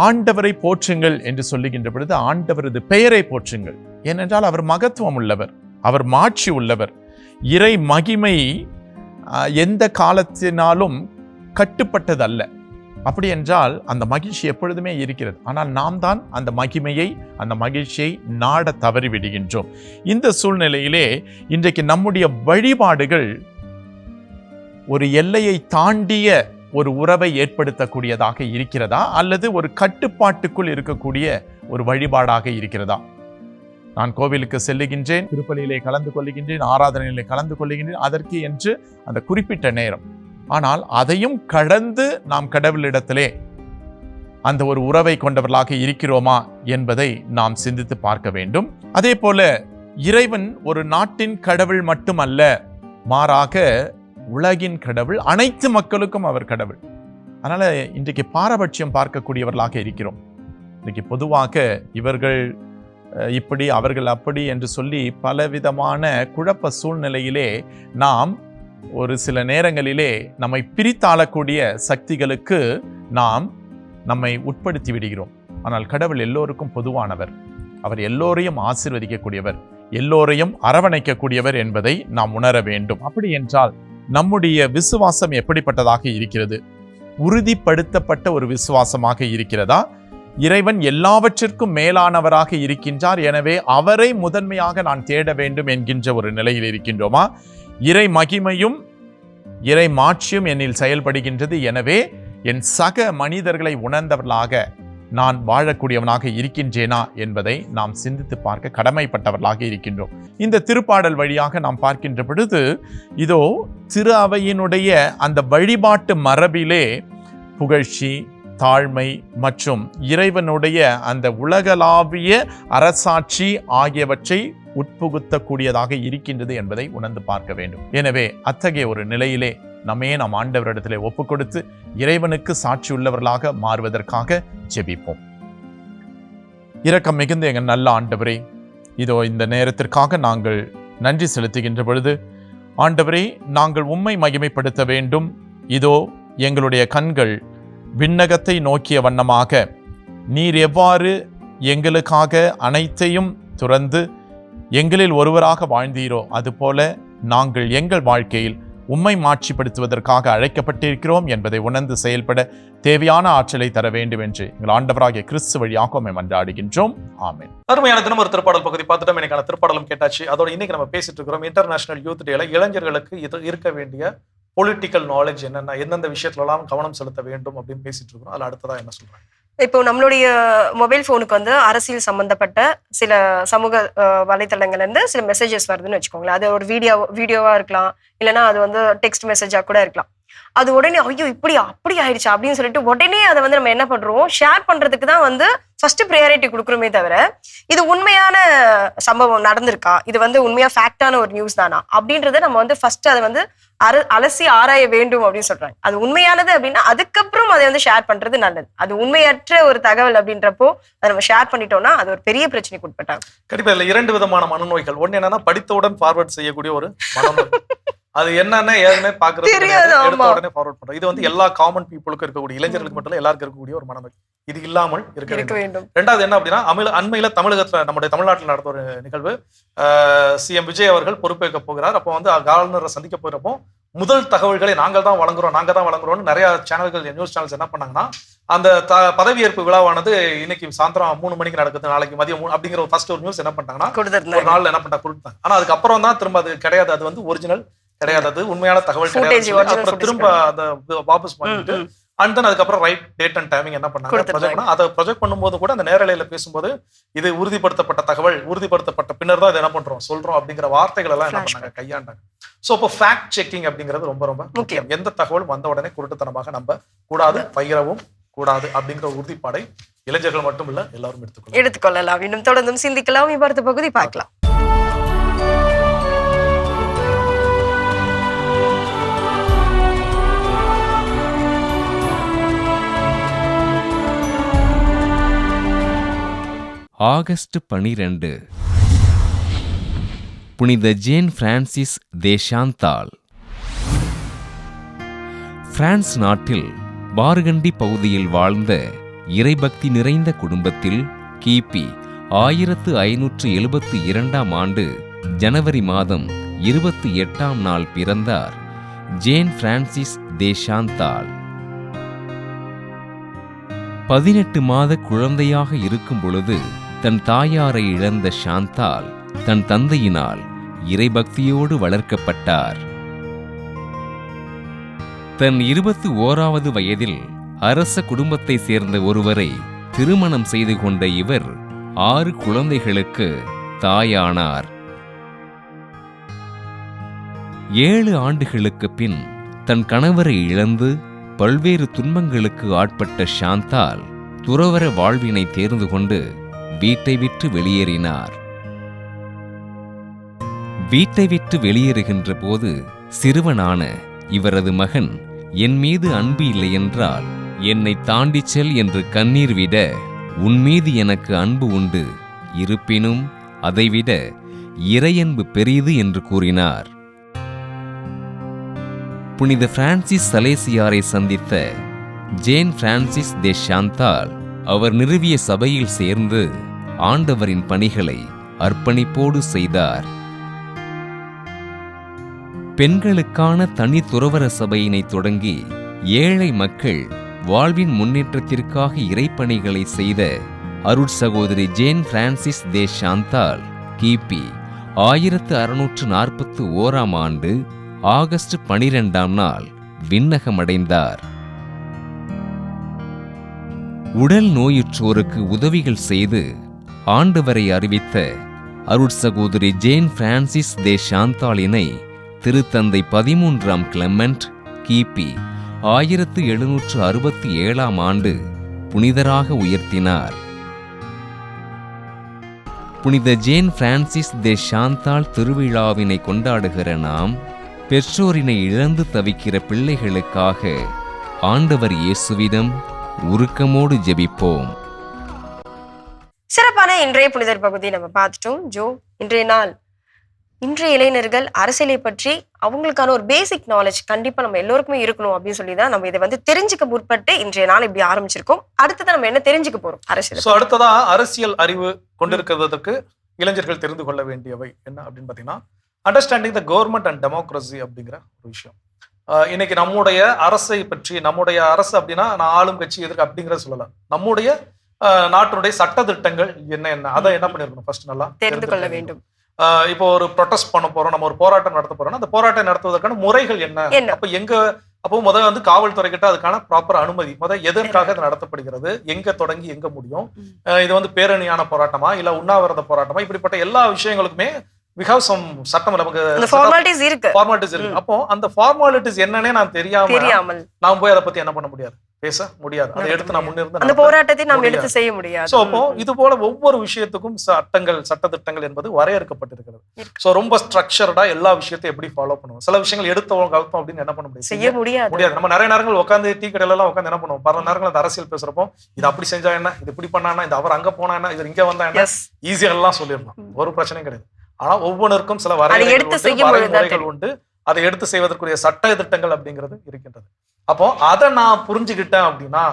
ஆண்டவரை போற்றுங்கள் என்று சொல்லுகின்ற பொழுது ஆண்டவரது பெயரை போற்றுங்கள். ஏனென்றால் அவர் மகத்துவம் உள்ளவர், அவர் மாட்சி உள்ளவர். இறை மகிமை எந்த காலத்தினாலும் கட்டுப்பட்டது அல்ல. அப்படி என்றால் அந்த மகிழ்ச்சி எப்பொழுதுமே இருக்கிறது. ஆனால் நாம் தான் அந்த மகிமையை, அந்த மகிழ்ச்சியை நாட தவறிவிடுகின்றோம். இந்த சூழ்நிலையிலே இன்றைக்கு நம்முடைய வழிபாடுகள் ஒரு எல்லையை தாண்டிய ஒரு உறவை ஏற்படுத்தக்கூடியதாக இருக்கிறதா அல்லது ஒரு கட்டுப்பாட்டுக்குள் இருக்கக்கூடிய ஒரு வழிபாடாக இருக்கிறதா? நான் கோவிலுக்கு செல்லுகின்றேன், திருப்பலியிலே கலந்து கொள்ளுகின்றேன், ஆராதனையிலே கலந்து கொள்ளுகின்றேன், அதற்கு என்று அந்த குறிப்பிட்ட நேரம். ஆனால் அதையும் கடந்து நாம் கடவுளிடத்திலே அந்த ஒரு உறவை கொண்டவர்களாக இருக்கிறோமா என்பதை நாம் சிந்தித்து பார்க்க வேண்டும். அதே போல இறைவன் ஒரு நாட்டின் கடவுள் மட்டுமல்ல, மாறாக உலகின் கடவுள், அனைத்து மக்களுக்கும் அவர் கடவுள். அதனால இன்றைக்கு பாரபட்சம் பார்க்கக்கூடியவர்களாக இருக்கிறோம். இன்றைக்கு பொதுவாக இவர்கள் இப்படி அவர்கள் அப்படி என்று சொல்லி பலவிதமான குழப்ப சூழ்நிலையிலே நாம் ஒரு சில நேரங்களிலே நம்மை பிரித்தாளக்கூடிய சக்திகளுக்கு நாம் நம்மை உட்படுத்தி விடுகிறோம். ஆனால் கடவுள் எல்லோருக்கும் பொதுவானவர். அவர் எல்லோரையும் ஆசீர்வதிக்கக்கூடியவர், எல்லோரையும் அரவணைக்கக்கூடியவர் என்பதை நாம் உணர வேண்டும். அப்படி என்றால் நம்முடைய விசுவாசம் எப்படிப்பட்டதாக இருக்கிறது? உறுதிப்படுத்தப்பட்ட ஒரு விசுவாசமாக இருக்கிறதா? இறைவன் எல்லாவற்றிற்கும் மேலானவராக இருக்கின்றார், எனவே அவரை முதன்மையாக நான் தேட வேண்டும் என்கின்ற ஒரு நிலையில் இருக்கின்றோமா? இறை மகிமையும் இறை மாட்சியும் என்னில் செயல்படுகின்றது, எனவே என் சக மனிதர்களை உணர்ந்தவர்களாக நான் வாழக்கூடியவனாக இருக்கின்றேனா என்பதை நாம் சிந்தித்து பார்க்க கடமைப்பட்டவர்களாக இருக்கின்றோம். இந்த திருப்பாடல் வழியாக நாம் பார்க்கின்ற பொழுது இதோ திரு அவையினுடைய அந்த வழிபாட்டு மரபிலே புகழ்ச்சி, தாழ்மை மற்றும் இறைவனுடைய அந்த உலகளாவிய அரசாட்சி ஆகியவற்றை உட்புகுத்தக்கூடியதாக இருக்கின்றது என்பதை உணர்ந்து பார்க்க வேண்டும். எனவே அத்தகைய ஒரு நிலையிலே நாம் ஆண்டவரிடத்திலே ஒப்பு கொடுத்து இறைவனுக்கு சாட்சி உள்ளவர்களாக மாறுவதற்காக ஜெபிப்போம். இரக்கம் மிகுந்த எங்கள் நல்ல ஆண்டவரே, இதோ இந்த நேரத்திற்காக நாங்கள் நன்றி செலுத்துகின்ற பொழுது ஆண்டவரே, நாங்கள் உம்மை மகிமைப்படுத்த வேண்டும். இதோ எங்களுடைய கண்கள் விண்ணகத்தை நோக்கிய வண்ணமாக நீர் எவ்வாறு எங்களுக்காக அனைத்தையும் துறந்து எங்களில் ஒருவராக வாழ்ந்தீரோ அதுபோல நாங்கள் எங்கள் வாழ்க்கையில் உம்மை மாட்சிப்படுத்துவதற்காக அழைக்கப்பட்டிருக்கிறோம் என்பதை உணர்ந்து செயல்பட தேவையான ஆற்றலை தர வேண்டும் என்று எங்கள் ஆண்டவராகிய கிறிஸ்து வழியாக உம்மை மன்றாடுகின்றோம். ஆமென். அருமையான தினம் ஒரு திருப்பாடல் பகுதி பார்த்துட்டோம். இன்னைக்கான திருப்பாடலும் கேட்டாச்சு. அதோட இன்னைக்கு நம்ம பேசிட்டு இருக்கிறோம் இன்டர்நேஷனல் யூத் டேல இளைஞர்களுக்கு இருக்க வேண்டிய பொலிட்டிக்கல் நாலேஜ் என்னென்ன, எந்தெந்த விஷயத்துலலாம் கவனம் செலுத்த வேண்டும் அப்படின்னு பேசிட்டு இருக்கிறோம். அதில் அடுத்ததா என்ன சொல்றாங்க? இப்போ நம்மளுடைய மொபைல் ஃபோனுக்கு வந்து அரசியல் சம்பந்தப்பட்ட சில சமூக வலைத்தளங்கள்ல இருந்து சில மெசேஜஸ் வருதுன்னு வச்சுக்கோங்களேன். அது ஒரு வீடியோவா இருக்கலாம், இல்லைன்னா அது வந்து டெக்ஸ்ட் மெசேஜா கூட இருக்கலாம். அது உடனே ஐயோ இப்படி அப்படி ஆயிடுச்சா அப்படின்னு சொல்லிட்டு உடனே அதை வந்து நம்ம என்ன பண்றோம், ஷேர் பண்றதுக்கு தான் வந்து ஃபர்ஸ்ட் ப்ரையாரிட்டி கொடுக்குறோமே தவிர இது உண்மையான சம்பவம் நடந்திருக்கா, இது வந்து உண்மையா ஃபேக்டான ஒரு நியூஸ் தானா அப்படின்றத நம்ம வந்து ஃபர்ஸ்ட் அதை வந்து அலசி ஆராய வேண்டும் அப்படின்னு சொல்றாங்க. அது உண்மையானது அப்படின்னா அதுக்கப்புறம் அதை வந்து ஷேர் பண்றது நல்லது. அது உண்மையற்ற ஒரு தகவல் அப்படின்றப்போ அதை நம்ம ஷேர் பண்ணிட்டோம்னா அது ஒரு பெரிய பிரச்சனைக்கு உட்பட்டாங்க. கண்டிப்பா இல்ல 2 விதமான மனநோய்கள். ஒண்ணு என்னன்னா படித்தவுடன் ஃபார்வர்ட் செய்யக்கூடிய ஒரு மனநோய். அது என்னன்னு ஏற்கனவே பாக்குறது எடுத்த உடனே ஃபார்வர்ட் பண்றோம். இது வந்து எல்லா காமன் பீப்புளுக்கும் இருக்கக்கூடிய, இளைஞர்களுக்கு மட்டும் இல்ல எல்லாருக்கும் இருக்கக்கூடிய ஒரு மனநோய். இது இல்லாமல் இருக்க வேண்டும். ரெண்டாவது என்ன அப்படின்னா, அண்மையில தமிழகத்துல நம்முடைய தமிழ்நாட்டில் நடந்த ஒரு நிகழ்வு, சிஎம் விஜய் அவர்கள் பொறுப்பேற்க போகிறார். அப்போ வந்து ஆளுநரை சந்திக்க போகிறப்போ முதல் தகவல்களை நாங்கள் தான் வழங்குறோம்னு நிறைய சேனல்கள், நியூஸ் சேனல்ஸ் என்ன பண்ணாங்கன்னா, அந்த பதவியேற்பு விழாவானது இன்னைக்கு சாயந்தரம் 3 மணிக்கு நடக்குது, நாளைக்கு மதியம் 3 அப்படிங்கிற ஃபர்ஸ்ட் ஒரு நியூஸ் என்ன பண்ணிட்டாங்கன்னா ஒரு நாள்ல என்ன பண்ணிட்டா கொடுத்தாங்க. ஆனா அதுக்கப்புறம் தான் திரும்ப அது கிடையாது, அது வந்து ஒரிஜினல் கிடையாது, அது உண்மையான தகவல் கிடையாது. அப்புறம் திரும்ப அதை வாபஸ் பண்ணிட்டு அண்ட் தென் அதுக்கப்புறம் ரைட் டேட் அண்ட் டைமிங் என்ன பண்ணாங்க, அதை ப்ரொஜெக்ட் பண்ணும்போது கூட அந்த நேரலையில பேசும்போது இது உறுதிப்படுத்தப்பட்ட தகவல், உறுதிப்படுத்தப்பட்ட பின்னர் தான் இதை என்ன பண்றோம் சொல்றோம் அப்படிங்கிற வார்த்தைகள் எல்லாம் என்ன பண்ணாங்க, கையாண்டாங்க. சோ இப்போ ஃபேக்ட் செக்கிங் அப்படிங்கிறது ரொம்ப ரொம்ப முக்கியம். எந்த தகவலும் வந்த உடனே குருட்டுத்தனமாக நம்ப கூடாது, பகிரவும் கூடாது அப்படிங்கிற உறுதிப்பாடை இளைஞர்கள் மட்டும் இல்ல எல்லாரும் எடுத்துக்கொள்ளலாம். இன்னும் தொடர்ந்தும் சிந்திக்கலாம். அடுத்த பகுதி பார்க்கலாம். ஆகஸ்ட் 12 புனித ஜேன் பிரான்சிஸ் தே சாந்தால். பிரான்ஸ் நாட்டில் பார்கண்டி பகுதியில் வாழ்ந்த இறைபக்தி நிறைந்த குடும்பத்தில் கிபி 1572ஆம் ஆண்டு ஜனவரி மாதம் 28ஆம் நாள் பிறந்தார் ஜேன் பிரான்சிஸ் தே சாந்தால். 18 மாத குழந்தையாக இருக்கும் பொழுது தன் தாயாரை இழந்த சாந்தால் தன் தந்தையினால் இறைபக்தியோடு வளர்க்கப்பட்டார். தன் 21வது வயதில் அரச குடும்பத்தை சேர்ந்த ஒருவரை திருமணம் செய்து கொண்ட இவர் 6 குழந்தைகளுக்கு தாயானார். 7 ஆண்டுகளுக்கு பின் தன் கணவரை இழந்து பல்வேறு துன்பங்களுக்கு ஆட்பட்ட சாந்தால் துறவற வாழ்வினை தேர்ந்து கொண்டு வீட்டை விட்டு வெளியேறினார். வீட்டை விட்டு வெளியேறுகின்ற போது சிறுவனான இவரது மகன், என் மீது அன்பு இல்லை என்றால் என்னை தாண்டிச் செல் என்று கண்ணீர் விட, உன்மீது எனக்கு அன்பு உண்டு, இருப்பினும் அதைவிட இறையன்பு பெரிது என்று கூறினார். புனித பிரான்சிஸ் சலேசியாரை சந்தித்த ஜேன் பிரான்சிஸ் தே சாந்தால் அவர் நிறுவிய சபையில் சேர்ந்து ஆண்டவரின் பணிகளை அர்ப்பணிப்போடு செய்தார். பெண்களுக்கான தனி துறவற சபையினை தொடங்கி ஏழை மக்கள் வாழ்வின் முன்னேற்றத்திற்காக இறைப்பணிகளை செய்த அருட்சகோதரி ஜேன் பிரான்சிஸ் தே சாந்தால் கிபி 1641ஆம் ஆண்டு ஆகஸ்ட் 12ஆம் நாள் விண்ணகமடைந்தார். உடல் நோயுற்றோருக்கு உதவிகள் செய்து ஆண்டவரை அறிவித்த அருட்சகோதரி ஜேன் பிரான்சிஸ் தே சாந்தாலினை திருத்தந்தை 13ஆம் கிளெமெண்ட் கிபி 1767ஆம் ஆண்டு புனிதராக உயர்த்தினார். புனித ஜேன் பிரான்சிஸ் தே சாந்தால் திருவிழாவினை கொண்டாடுகிற நாம் பெற்றோரினை இழந்து தவிக்கிற பிள்ளைகளுக்காக ஆண்டவர் இயேசுவிடம் உருக்கமோடு ஜெபிப்போம். சிறப்பான இன்றைய புனிதர் பகுதி நம்ம பார்த்துட்டோம். ஜோ, இன்றைய நாள் இன்றைய இளைஞர்கள் அரசியலை பற்றி அவங்களுக்கான ஒரு பேசிக் நாலேஜ் கண்டிப்பா நம்ம எல்லோருக்குமே இருக்கணும் அப்படின்னு சொல்லி தான் நம்ம இதை வந்து தெரிஞ்சுக்க முற்பட்டு இன்றைய நாள் இப்படி ஆரம்பிச்சிருக்கோம். அடுத்ததான் நம்ம என்ன தெரிஞ்சுக்க போறோம் அரசியல். அடுத்ததா அரசியல் அறிவு கொண்டிருக்கிறதுக்கு இளைஞர்கள் தெரிந்து கொள்ள வேண்டியவை என்ன அப்படின்னு பாத்தீங்கன்னா, understanding the government and democracy அப்படிங்கிற ஒரு விஷயம். இன்னைக்கு நம்முடைய அரசை பற்றி, நம்முடைய அரசு அப்படின்னா நான் ஆளும் கட்சி எதிர்க்கு அப்படிங்கிறத சொல்லல, நம்முடைய நாட்டினுடைய சட்ட திட்டங்கள் என்ன அதை என்ன பண்ணிருக்கணும் ஃபர்ஸ்ட் நல்லா தெரிந்து கொள்ள வேண்டும். இப்போ ஒரு ப்ரொடெஸ்ட் பண்ண போறோம், நம்ம ஒரு போராட்டம் நடத்த போறோம், அந்த போராட்டம் நடத்துவதற்கான முறைகள் என்ன, அப்போ முதல்ல வந்து காவல்துறை கிட்ட அதுக்கான ப்ராப்பர் அனுமதி, எதற்காக அது நடத்தப்படுகிறது, எங்க தொடங்கி எங்க முடியும், இது வந்து பேரணியான போராட்டமா இல்ல உண்ணாவிரத போராட்டமா, இப்படிப்பட்ட எல்லா விஷயங்களுக்குமே we have some சட்டம் நமக்கு அந்த ஃபார்மாலிட்டிஸ் இருக்கு. ஃபார்மாலிட்டிஸ் இருக்கு. அப்போ அந்த ஃபார்மாலிட்டிஸ் என்னன்னே நான் தெரியாமல் நான் போய் அதை பத்தி என்ன பண்ண முடியாது, பேச முடியாது. அதை எடுத்து நான் முன்னிருந்து அந்த போராட்டத்தை நாம் எடுத்து செய்ய முடியாது. சோ அப்போ இது போல ஒவ்வொரு விஷயத்துக்கும் சட்டதிட்டங்கள் என்பது வரையறுக்கப்பட்டிருக்கிறது. சோ ரொம்ப ஸ்ட்ரக்சர்டா எல்லா விஷயத்தையும் எப்படி ஃபாலோ பண்ணுவோம். சில விஷயங்கள் எடுத்தோம் கவுத்தோம் அப்படின்னு என்ன பண்ண முடியும், செய்ய முடியாது. நம்ம நிறைய நேரங்கள் உட்காந்து டீ கடையில எல்லாம் உட்காந்து என்ன பண்ணுவோம், பல நேரங்கள் அந்த அரசியல் பேசுறப்போ இது அப்படி செஞ்சா என்ன, இது இப்படி பண்ணா இது அவர் அங்க போனா என்ன, இது இங்க வந்தா என்ன, ஈஸியா எல்லாம் சொல்லிடலாம், ஒரு பிரச்சனையும் கிடையாது. ஆனா ஒவ்வொன்றுக்கும் சில வரைமுறைகள் உண்டு. அதை எடுத்து செய்வதற்குரிய சட்ட திட்டங்கள் அப்படிங்கிறது இருக்கின்றது. அப்போ அதை நான் புரிஞ்சுக்கிட்டேன் அப்படின்னா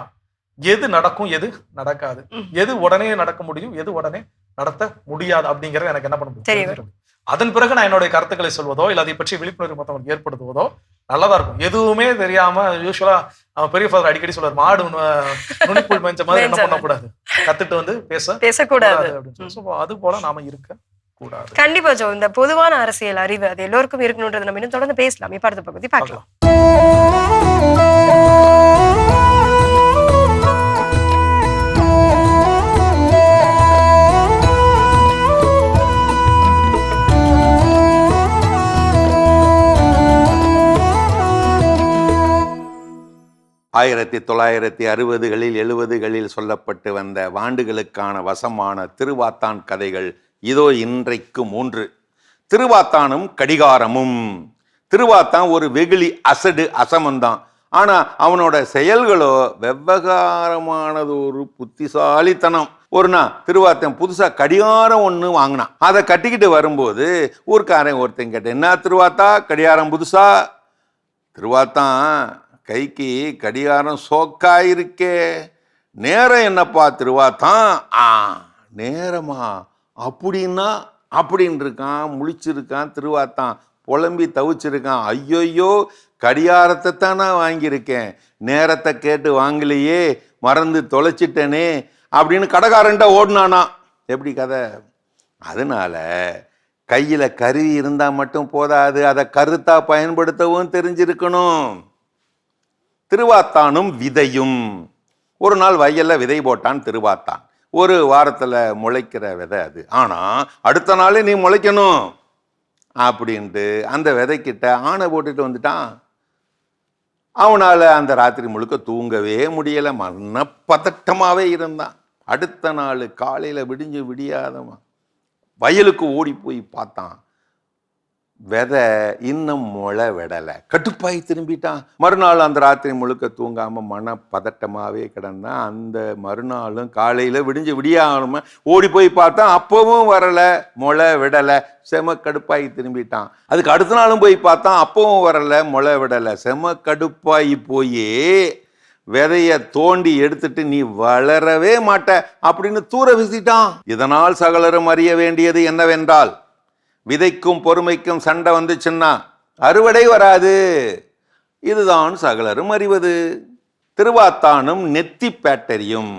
எது நடக்கும், எது நடக்காது, எது உடனே நடக்க முடியும், எது உடனே நடத்த முடியாது அப்படிங்கறது எனக்கு என்ன பண்ண முடியும். அதன் பிறகு நான் என்னுடைய கருத்துக்களை சொல்வதோ இல்ல அதை பற்றி விழிப்புணர்வு மற்றவங்களுக்கு ஏற்படுத்துவதோ நல்லதா இருக்கும். எதுவுமே தெரியாம யூஸ்வலா பெரிய ஃபாதர் அடிக்கடி சொல்றாரு, மாடு நுனிப்புள் மேய்ச்ச மாதிரி என்ன பண்ணக்கூடாது, கத்துட்டு வந்து பேசக்கூடாது அப்படின்னு சொல்லி. அது போல நாம இருக்க கூடாது. கண்டிப்பா ஜோ, இந்த பொதுவான அரசியல் அறிவு அது எல்லோருக்கும் இருக்கணும்ன்றது நம்ம இன்னும் தொடர்ந்து பேசலாம். இப்ப அடுத்த பகுதி பார்க்கலாம். 1960களில் 70களில் சொல்லப்பட்டு வந்த வாண்டுகளுக்கான வசமான திருவாத்தான் கதைகள் இதோ இன்றைக்கு 3. திருவாத்தானும் கடிகாரமும். திருவாத்தான் ஒரு வெகுளி, அசடு, அசமந்தான். ஆனா அவனோட செயல்களோ வெவ்வகாரமானது, ஒரு புத்திசாலித்தனம். ஒரு நாள் திருவாத்தன் புதுசா கடிகாரம் ஒண்ணு வாங்கினான். அதை கட்டிக்கிட்டு வரும்போது ஊர்க்காரன் ஒருத்தன் கேட்டேன், என்ன திருவாத்தா கடிகாரம் புதுசா? திருவாத்தான், கைக்கு கடிகாரம் சோக்காயிருக்கே, நேரம் என்னப்பா திருவாத்தான்? நேரமா அப்படின்னா அப்படின்னு இருக்கான், முழிச்சிருக்கான். திருவாத்தான் புலம்பி தவிச்சிருக்கான், ஐயோயோ கடிகாரத்தை தான் நான் வாங்கியிருக்கேன், நேரத்தை கேட்டு வாங்கலையே, மறந்து தொலைச்சிட்டனே அப்படின்னு கடைக்காரன்ட்ட ஓடினானா. எப்படி கதை? அதனால கையில கருவி இருந்தா மட்டும் போதாது, அதை கருத்தா பயன்படுத்தவும் தெரிஞ்சிருக்கணும். திருவாத்தானும் விதையும். ஒரு நாள் வயல்ல விதை போட்டான் திருவாத்தான். ஒரு வாரத்துல முளைக்கிற விதை அது. ஆனா அடுத்த நாளே நீ முளைக்கணும் அப்படின்ட்டு அந்த விதைக்கிட்ட ஆணை போட்டுட்டு வந்துட்டான். அவனால அந்த ராத்திரி முழுக்க தூங்கவே முடியல, மனப்பதட்டமாவே இருந்தான். அடுத்த நாள் காலையில விடிஞ்சு விடியாதமா வயலுக்கு ஓடி போய் பார்த்தான், விதை இன்னும் முளை விடலை. கட்டுப்பாய் திரும்பிட்டான். மறுநாள் அந்த ராத்திரி முழுக்க தூங்காம மனப்பதட்டமாவே கிடந்தான். அந்த மறுநாளும் காலையில விடிஞ்சு விடியாம ஓடி போய் பார்த்தான், அப்பவும் வரல, முளை விடலை. செம கடுப்பாய் திரும்பிட்டான். அதுக்கு அடுத்த நாளும் போய் பார்த்தான், அப்பவும் வரல, முளை விடலை. செம கடுப்பாய் போயே விதைய தோண்டி எடுத்துட்டு நீ வளரவே மாட்ட அப்படின்னு தூர வீசிட்டான். இதனால் சகலரும் அறிய வேண்டியது என்னவென்றால், விதைக்கும் பொறுமைக்கும் சண்டை வந்துச்சுன்னா அறுவடை வராது. இதுதான் சகலரும் அறிவது. திருவாத்தானும் நெத்தி பேட்டரியும்.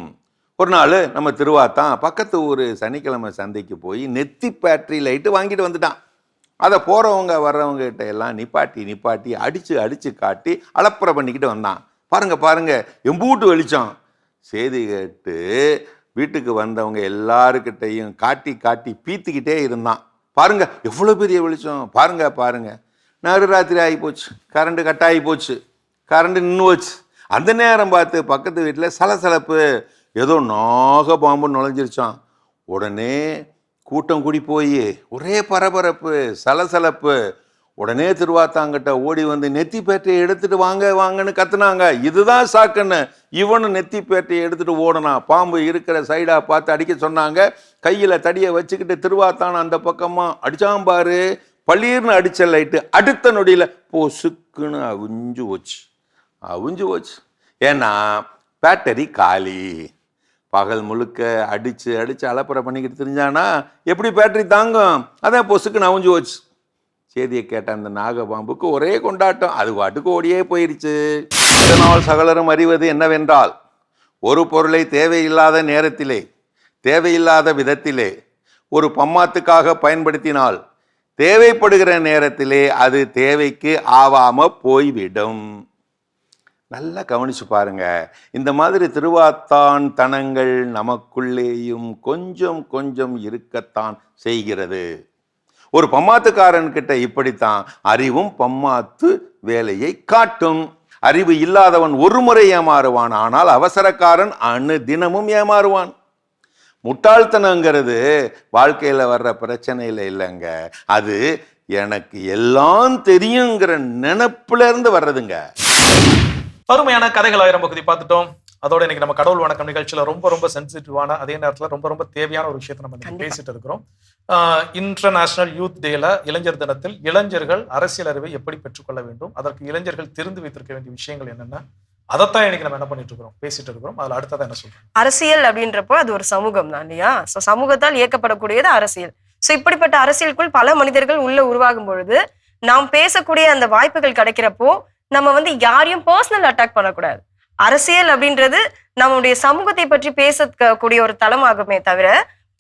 ஒரு நாள் நம்ம திருவாத்தான் பக்கத்து ஊர் சனிக்கிழமை சந்தைக்கு போய் நெத்தி பேட்டரி லைட்டு வாங்கிட்டு வந்துட்டான். அதை போறவங்க வர்றவங்க கிட்ட எல்லாம் நிப்பாட்டி அடிச்சு காட்டி அலப்பறை பண்ணிக்கிட்டு வந்தான். பாருங்க எம்பூட்டு வெளிச்சம். செய்தி கேட்டு வீட்டுக்கு வந்தவங்க எல்லாருக்கிட்டையும் காட்டி பீத்துக்கிட்டே இருந்தான். பாருங்க எவ்வளவு பெரிய வெளிச்சம், பாருங்க. நடுராத்திரி ஆகி போச்சு, கரண்ட் கட் ஆகி போச்சு, கரண்ட் நின்று போச்சு. அந்த நேரம் பார்த்து பக்கத்து வீட்டில் சலசலப்பு, ஏதோ நாக பாம்பு நுழைஞ்சிருச்சான். உடனே கூட்டம் கூடி போய் ஒரே பரபரப்பு, சலசலப்பு. உடனே திருவாத்தாங்கிட்ட ஓடி வந்து நெத்தி பேட்டையை எடுத்துட்டு வாங்கன்னு கத்துனாங்க. இதுதான் சாக்குன்னு இவனும் நெத்தி பேட்டையை எடுத்துட்டு ஓடனான். பாம்பு இருக்கிற சைடா பார்த்து அடிக்க சொன்னாங்க. கையில தடியை வச்சுக்கிட்டு திருவாத்தான் அந்த பக்கமா அடிச்சாம்பாரு. பள்ளீர்னு அடிச்ச லைட்டு அடுத்த நொடியில பொசுக்குன்னு அவிஞ்சு போச்சு. ஏன்னா பேட்டரி காலி. பகல் முழுக்க அடிச்சு அலப்பறை பண்ணிக்கிட்டு தெரிஞ்சானா எப்படி பேட்டரி தாங்கும்? அதான் பொசுக்குன்னு அவிஞ்சு போச்சு. செய்தியை கேட்ட அந்த நாகபாம்புக்கு ஒரே கொண்டாட்டம், அது பாட்டுக்கு ஓடியே போயிடுச்சு. இதனால் சகலரும் அறிவது என்னவென்றால், ஒரு பொருளை தேவையில்லாத நேரத்திலே, தேவையில்லாத விதத்திலே ஒரு பம்மாத்துக்காக பயன்படுத்தினால் தேவைப்படுகிற நேரத்திலே அது தேவைக்கு ஆவாம போய்விடும். நல்லா கவனிச்சு பாருங்க. இந்த மாதிரி திருவாத்தான் தனங்கள் நமக்குள்ளேயும் கொஞ்சம் இருக்கத்தான் செய்கிறது. ஒரு பம்மாத்துக்காரன் கிட்ட இப்படித்தான், அறிவும் பம்மாத்து வேலையை காட்டும். அறிவு இல்லாதவன் ஒரு முறை ஏமாறுவான், ஆனால் அவசரக்காரன் தினமும் ஏமாறுவான். முட்டாள்தனங்கிறது வாழ்க்கையில வர்ற பிரச்சனையில இல்லைங்க, அது எனக்கு எல்லாம் தெரியுங்கிற நினைப்புல இருந்து வர்றதுங்க. அருமையான கதைகள் 1000 பகுதி பார்த்துட்டோம். அதோட இன்னைக்கு நம்ம கடவுள் வணக்கம் நிகழ்ச்சியில ரொம்ப சென்சிட்டிவான, அதே நேரத்துல ரொம்ப தேவையான ஒரு விஷயத்தை நம்ம பேசிட்டு இருக்கிறோம். இன்டர்நேஷனல் யூத் டேல, இளைஞர் தினத்தில் இளைஞர்கள் அரசியல் அறிவை எப்படி பெற்றுக்கொள்ள வேண்டும், அதற்கு இளைஞர்கள் தெரிந்து வைத்திருக்க வேண்டிய விஷயங்கள் என்னென்ன, அதைத்தான் இன்னைக்கு நம்ம என்ன பண்ணிட்டு இருக்கிறோம், பேசிட்டு இருக்கிறோம். அதுல அடுத்ததான் என்ன சொல்றோம்? அரசியல் அப்படின்றப்போ அது ஒரு சமூகம் தான் இல்லையா? சோ சமூகத்தால் இயக்கப்படக்கூடியது அரசியல். சோ இப்படிப்பட்ட அரசியலுக்குள் பல மனிதர்கள் உள்ள உருவாகும் பொழுது நாம் பேசக்கூடிய அந்த வாய்ப்புகள் கிடைக்கிறப்போ நம்ம யாரையும் பர்சனல் அட்டாக் பண்ணக்கூடாது. அரசியல் அப்படின்றது நம்மளுடைய சமூகத்தை பற்றி பேசக்கூடிய ஒரு தளமாகுமே தவிர